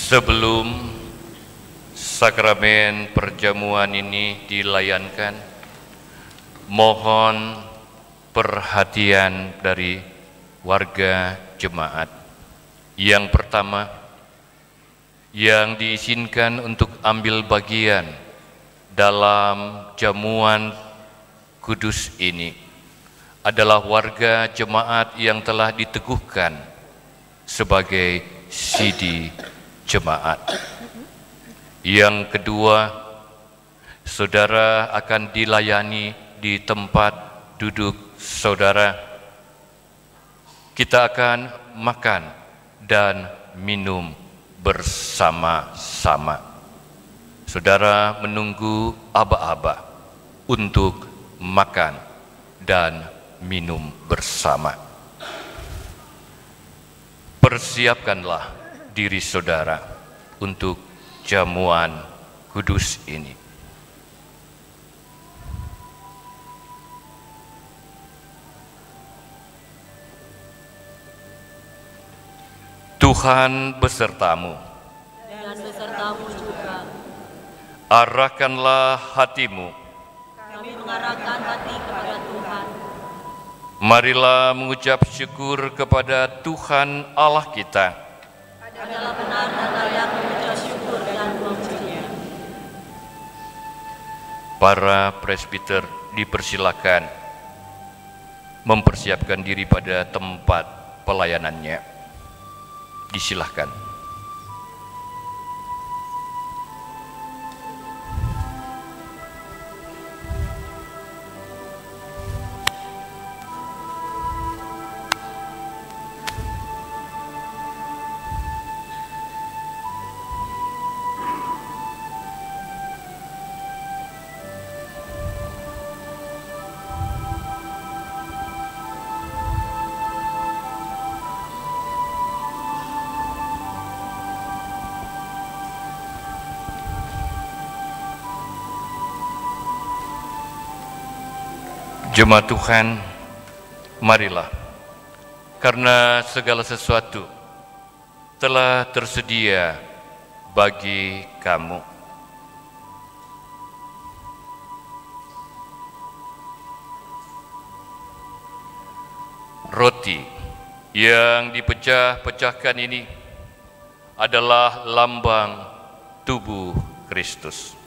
Sebelum sakramen perjamuan ini dilayankan, mohon perhatian dari warga jemaat. Yang pertama, yang diizinkan untuk ambil bagian dalam jamuan kudus ini adalah warga jemaat yang telah diteguhkan sebagai sidi jemaat. Yang kedua, saudara akan dilayani di tempat duduk saudara. Kita akan makan dan minum bersama-sama. Saudara menunggu aba-aba untuk makan dan minum bersama. Persiapkanlah diri saudara untuk jamuan kudus ini. Tuhan besertamu. Dan besertamu juga. Arahkanlah hatimu. Kami mengarahkan hati kepada Tuhan. Marilah mengucap syukur kepada Tuhan Allah kita. Adalah benar dan layak mengucap syukur dan memujinya. Para presbiter dipersilakan mempersiapkan diri pada tempat pelayanannya. Disilahkan. Jemaat Tuhan, marilah, karena segala sesuatu telah tersedia bagi kamu. Roti yang dipecah-pecahkan ini adalah lambang tubuh Kristus.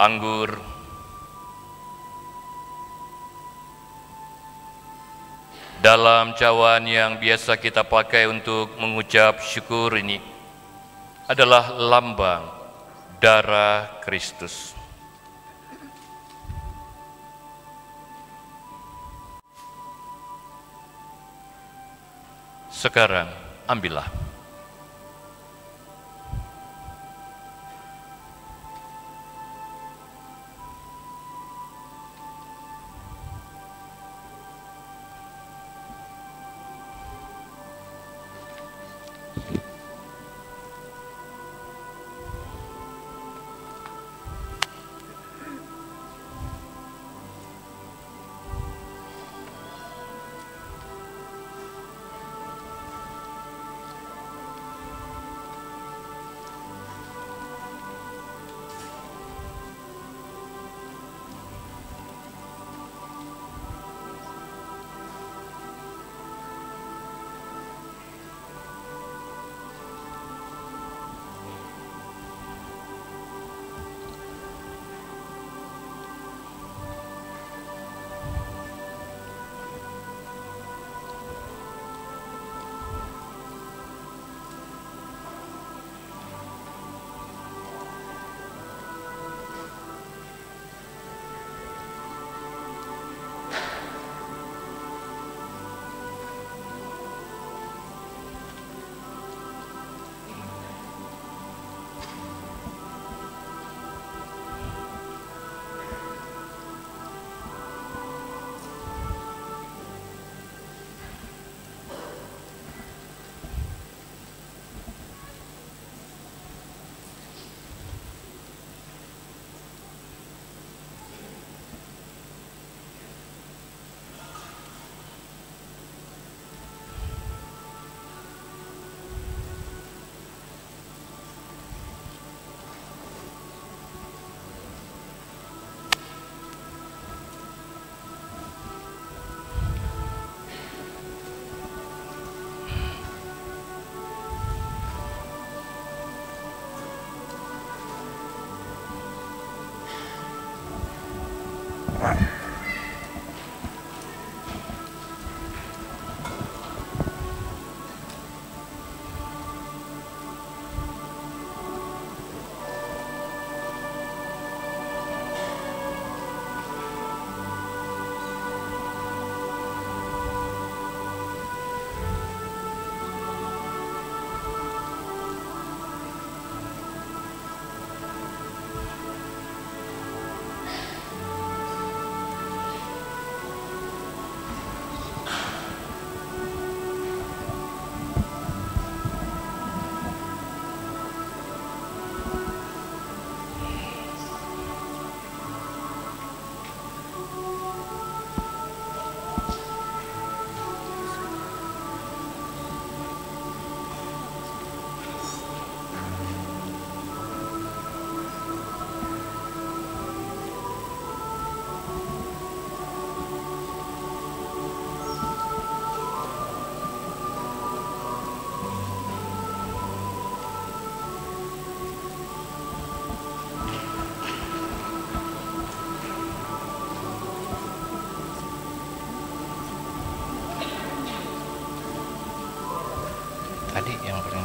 Anggur dalam cawan yang biasa kita pakai untuk mengucap syukur ini adalah lambang darah Kristus. Sekarang ambillah.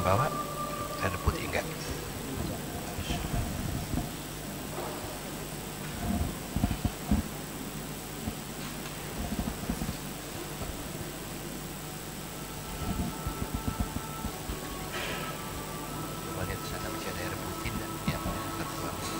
bawa air putih enggak? Coba lihat di sana masih ada air putih dan ya, satu lagi.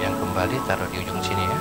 Yang kembali taruh di ujung sini ya.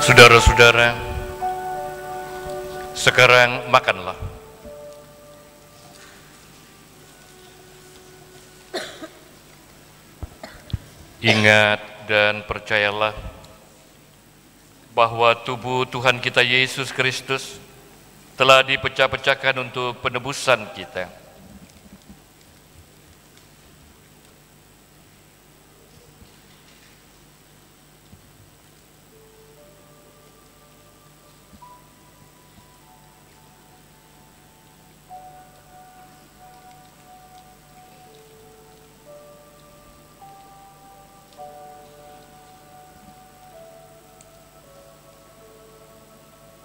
Saudara-saudara, sekarang makanlah. Ingat dan percayalah bahwa tubuh Tuhan kita Yesus Kristus telah dipecah-pecahkan untuk penebusan kita.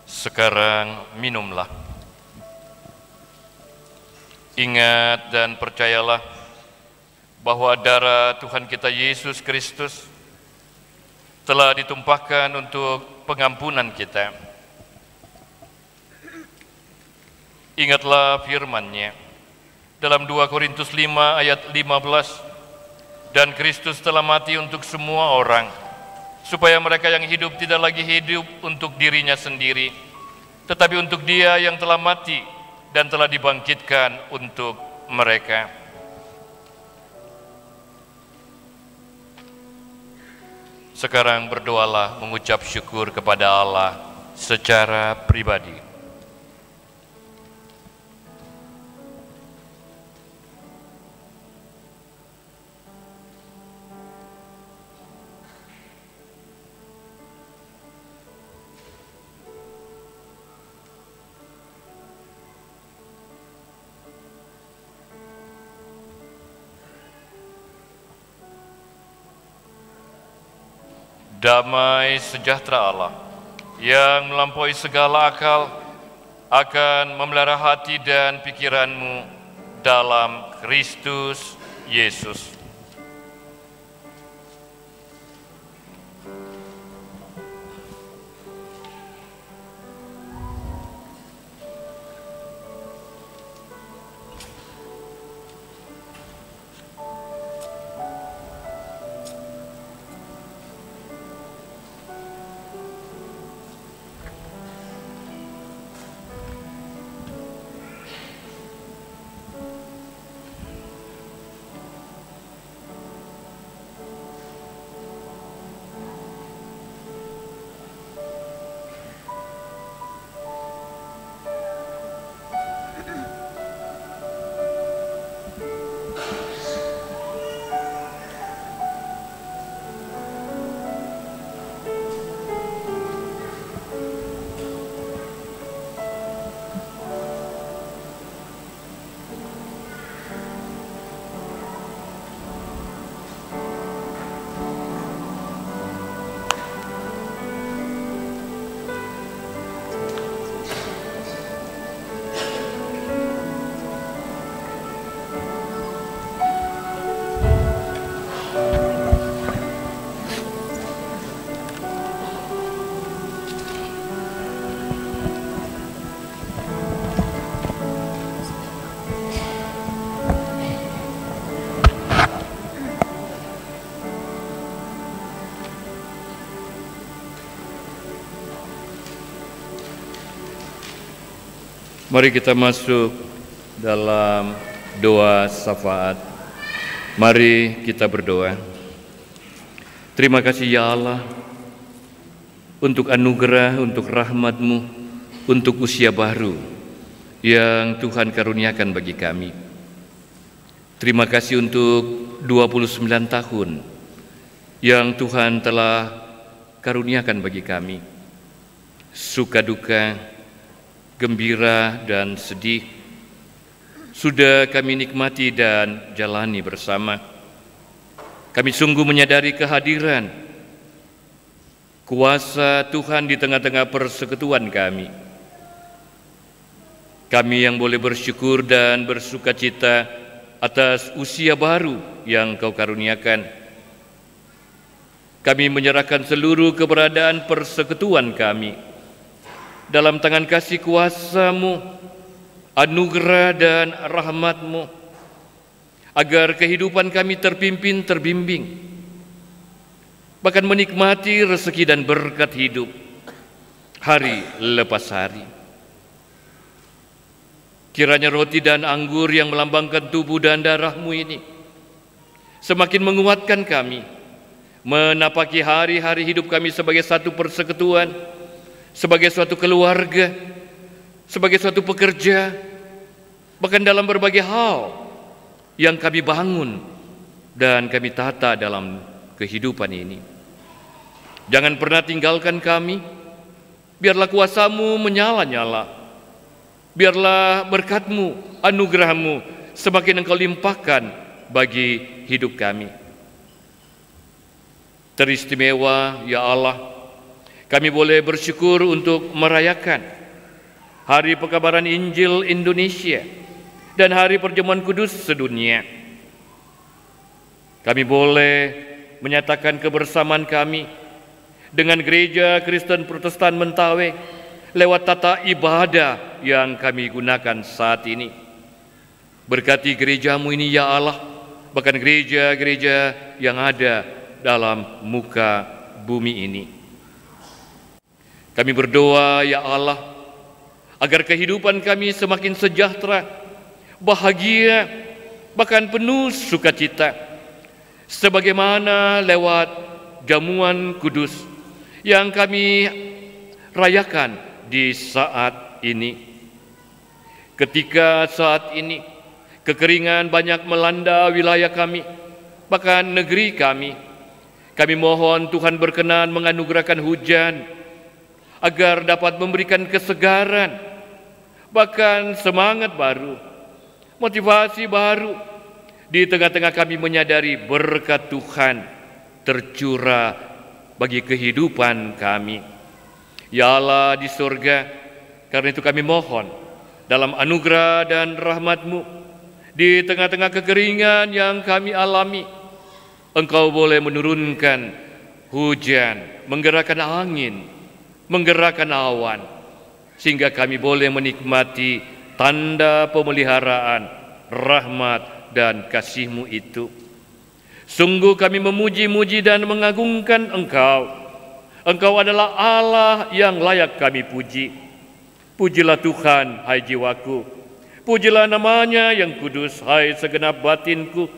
Sekarang minumlah. Ingat dan percayalah bahwa darah Tuhan kita Yesus Kristus telah ditumpahkan untuk pengampunan kita. Ingatlah firman-Nya dalam 2 Korintus 5 ayat 15, dan Kristus telah mati untuk semua orang, supaya mereka yang hidup tidak lagi hidup untuk dirinya sendiri, tetapi untuk Dia yang telah mati dan telah dibangkitkan untuk mereka. Sekarang berdoalah mengucap syukur kepada Allah secara pribadi. Damai sejahtera Allah yang melampaui segala akal akan memelihara hati dan pikiranmu dalam Kristus Yesus. Mari kita masuk dalam doa syafaat. Mari kita berdoa. Terima kasih ya Allah untuk anugerah, untuk rahmat-Mu, untuk usia baru yang Tuhan karuniakan bagi kami. Terima kasih untuk 29 tahun yang Tuhan telah karuniakan bagi kami. Suka duka, gembira dan sedih sudah kami nikmati dan jalani bersama. Kami sungguh menyadari kehadiran kuasa Tuhan di tengah-tengah persekutuan kami. Kami yang boleh bersyukur dan bersukacita atas usia baru yang Kau karuniakan. Kami menyerahkan seluruh keberadaan persekutuan kami dalam tangan kasih kuasa-Mu, anugerah dan rahmat-Mu, agar kehidupan kami terpimpin, terbimbing, bahkan menikmati rezeki dan berkat hidup hari lepas hari. Kiranya roti dan anggur yang melambangkan tubuh dan darah-Mu ini semakin menguatkan kami, menapaki hari-hari hidup kami sebagai satu persekutuan, sebagai suatu keluarga, sebagai suatu pekerja, bahkan dalam berbagai hal yang kami bangun dan kami tata dalam kehidupan ini. Jangan pernah tinggalkan kami, biarlah kuasa-Mu menyala-nyala, biarlah berkat-Mu, anugerah-Mu semakin Engkau limpahkan bagi hidup kami. Teristimewa ya Allah, kami boleh bersyukur untuk merayakan Hari Pekabaran Injil Indonesia dan Hari Perjamuan Kudus sedunia. Kami boleh menyatakan kebersamaan kami dengan Gereja Kristen Protestan Mentawai lewat tata ibadah yang kami gunakan saat ini. Berkati gerejamu ini ya Allah, bahkan gereja-gereja yang ada dalam muka bumi ini. Kami berdoa ya Allah, agar kehidupan kami semakin sejahtera, bahagia, bahkan penuh sukacita, sebagaimana lewat jamuan kudus yang kami rayakan di saat ini. Ketika saat ini kekeringan banyak melanda wilayah kami, bahkan negeri kami, kami mohon Tuhan berkenan menganugerahkan hujan agar dapat memberikan kesegaran, bahkan semangat baru, motivasi baru di tengah-tengah kami menyadari berkat Tuhan tercurah bagi kehidupan kami. Ya Allah di surga, karena itu kami mohon dalam anugerah dan rahmat-Mu, di tengah-tengah kekeringan yang kami alami, Engkau boleh menurunkan hujan, menggerakkan angin, menggerakkan awan, sehingga kami boleh menikmati tanda pemeliharaan, rahmat dan kasih-Mu itu. Sungguh kami memuji-muji dan mengagungkan Engkau. Engkau adalah Allah yang layak kami puji. Pujilah Tuhan, hai jiwaku. Pujilah namanya yang kudus, hai segenap batinku.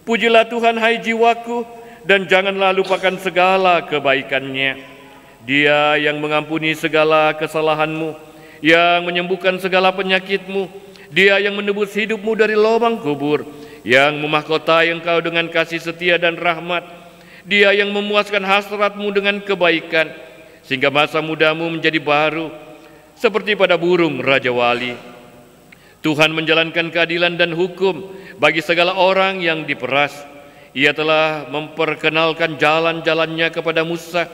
Pujilah Tuhan, hai jiwaku, dan janganlah lupakan segala kebaikannya. Dia yang mengampuni segala kesalahanmu, yang menyembuhkan segala penyakitmu. Dia yang menebus hidupmu dari lubang kubur, yang memahkotai engkau dengan kasih setia dan rahmat. Dia yang memuaskan hasratmu dengan kebaikan, sehingga masa mudamu menjadi baru, seperti pada burung Raja Wali. Tuhan menjalankan keadilan dan hukum bagi segala orang yang diperas. Ia telah memperkenalkan jalan-jalannya kepada Musa,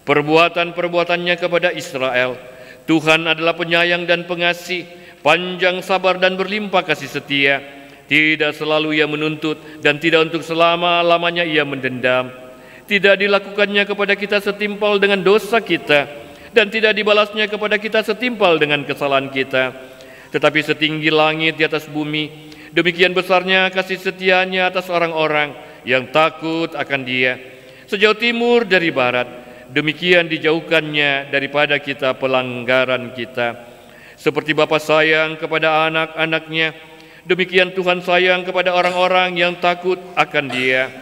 perbuatan-perbuatannya kepada Israel. Tuhan adalah penyayang dan pengasih, panjang sabar dan berlimpah kasih setia. Tidak selalu Ia menuntut dan tidak untuk selama-lamanya Ia mendendam. Tidak dilakukannya kepada kita setimpal dengan dosa kita, dan tidak dibalasnya kepada kita setimpal dengan kesalahan kita. Tetapi setinggi langit di atas bumi, demikian besarnya kasih setianya atas orang-orang yang takut akan Dia. Sejauh timur dari barat, demikian dijauhkannya daripada kita pelanggaran kita. Seperti Bapa sayang kepada anak-anaknya, demikian Tuhan sayang kepada orang-orang yang takut akan Dia.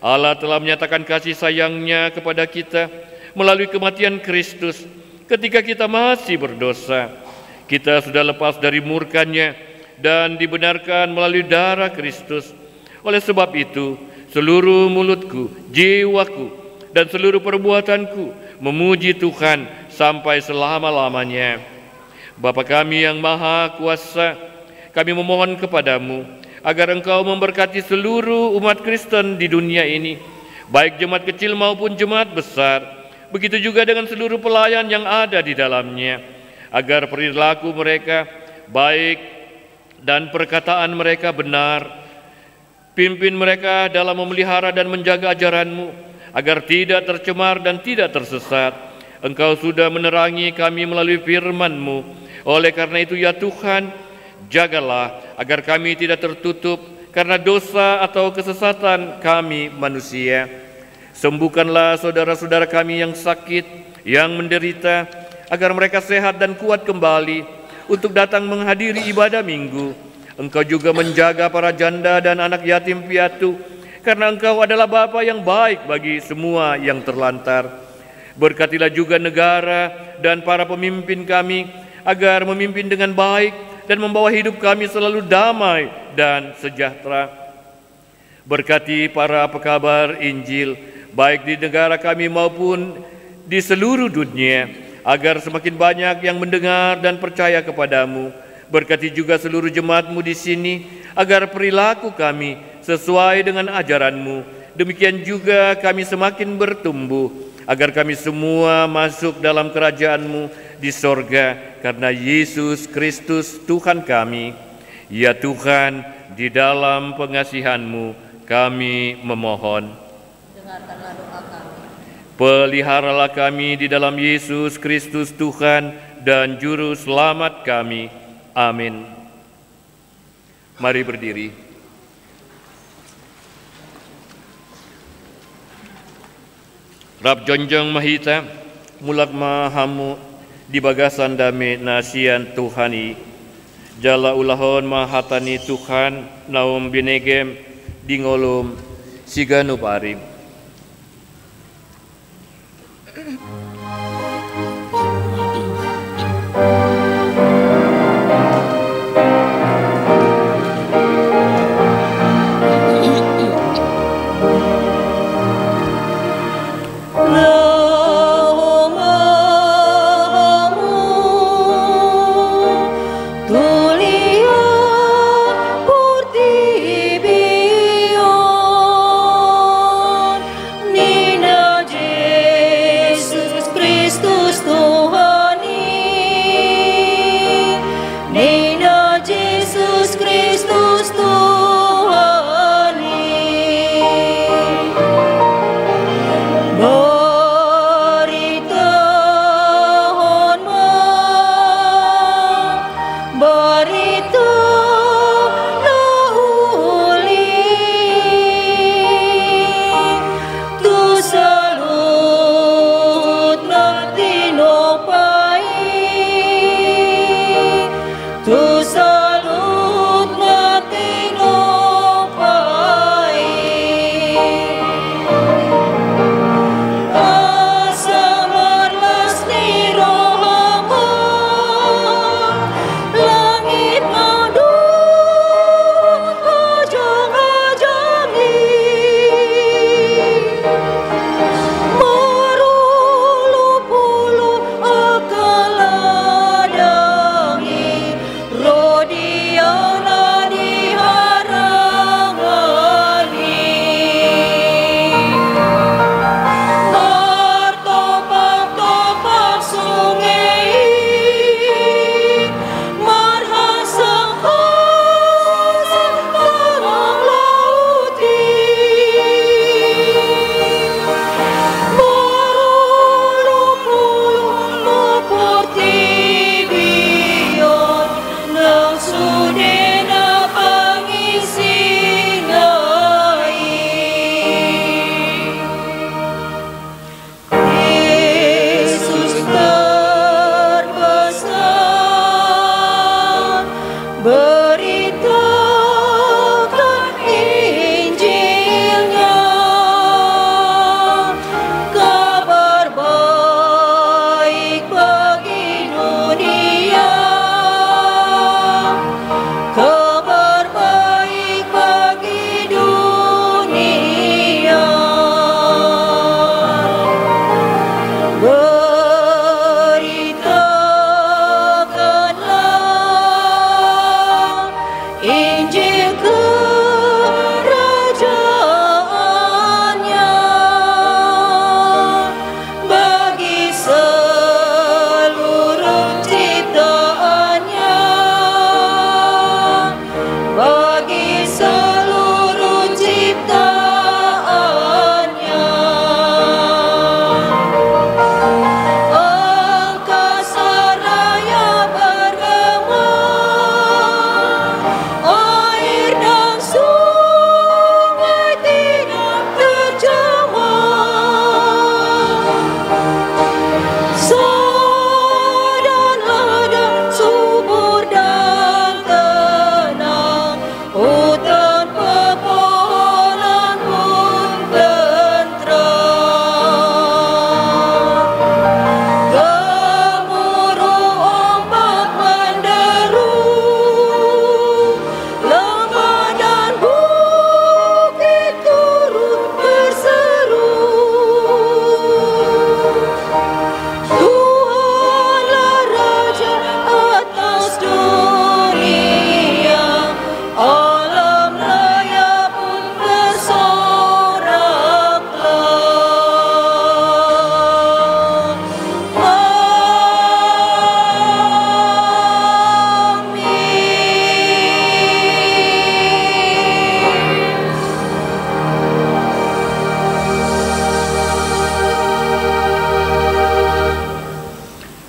Allah telah menyatakan kasih sayang-Nya kepada kita melalui kematian Kristus ketika kita masih berdosa. Kita sudah lepas dari murka-Nya dan dibenarkan melalui darah Kristus. Oleh sebab itu, seluruh mulutku, jiwaku, dan seluruh perbuatanku memuji Tuhan sampai selama-lamanya. Bapa kami yang Maha Kuasa, kami memohon kepadamu agar Engkau memberkati seluruh umat Kristen di dunia ini, baik jemaat kecil maupun jemaat besar, begitu juga dengan seluruh pelayan yang ada di dalamnya, agar perilaku mereka baik dan perkataan mereka benar. Pimpin mereka dalam memelihara dan menjaga ajaran-Mu, agar tidak tercemar dan tidak tersesat. Engkau sudah menerangi kami melalui firman-Mu. Oleh karena itu ya Tuhan, jagalah agar kami tidak tertutup karena dosa atau kesesatan kami manusia. Sembuhkanlah saudara-saudara kami yang sakit, yang menderita, agar mereka sehat dan kuat kembali untuk datang menghadiri ibadah minggu. Engkau juga menjaga para janda dan anak yatim piatu, karena Engkau adalah Bapa yang baik bagi semua yang terlantar. Berkatilah juga negara dan para pemimpin kami, agar memimpin dengan baik dan membawa hidup kami selalu damai dan sejahtera. Berkati para pekabar Injil, baik di negara kami maupun di seluruh dunia, agar semakin banyak yang mendengar dan percaya kepadamu. Berkati juga seluruh jemaat-Mu di sini, agar perilaku kami sesuai dengan ajaran-Mu. Demikian juga kami semakin bertumbuh, agar kami semua masuk dalam kerajaan-Mu di sorga, karena Yesus Kristus Tuhan kami. Ya Tuhan, di dalam pengasihan-Mu kami memohon. Dengarkanlah doa kami. Peliharalah kami di dalam Yesus Kristus Tuhan dan Juru Selamat kami. Amin. Mari berdiri. Rab jonjong mahita, mulak mahamu di bagasan dame nasian Tuhani, jala ulahon mahatani Tuhan, naum binegem, dingolum, siganu parim.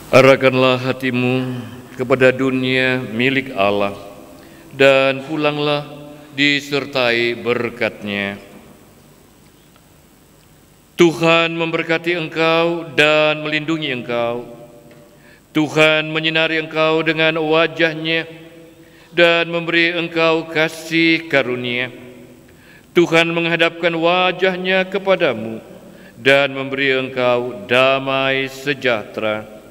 Arahkanlah hatimu kepada dunia milik Allah, dan pulanglah disertai berkat-Nya. Tuhan memberkati engkau dan melindungi engkau. Tuhan menyinari engkau dengan wajah-Nya dan memberi engkau kasih karunia. Tuhan menghadapkan wajah-Nya kepadamu dan memberi engkau damai sejahtera.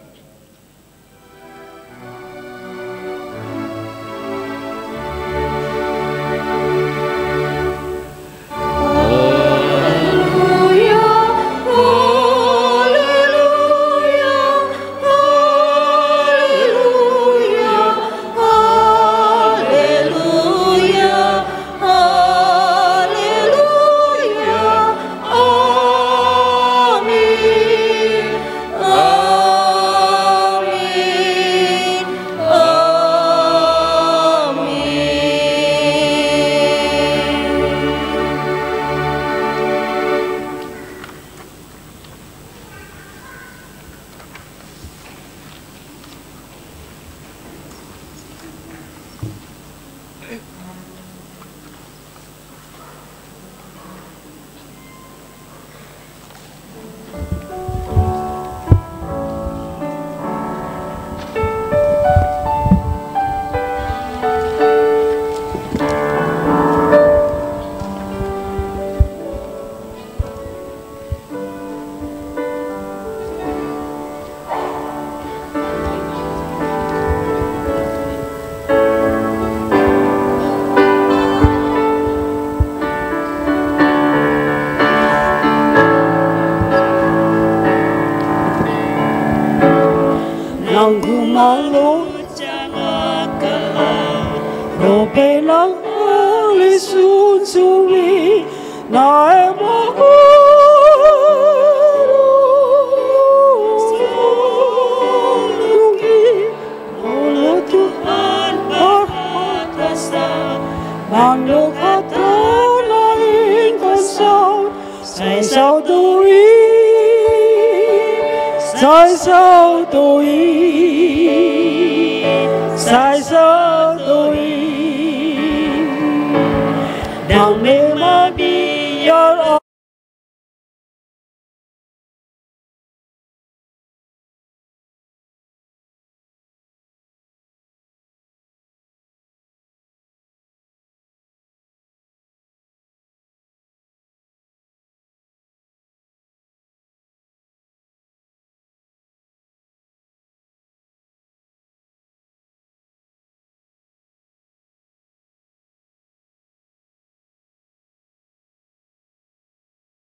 Yang memang biar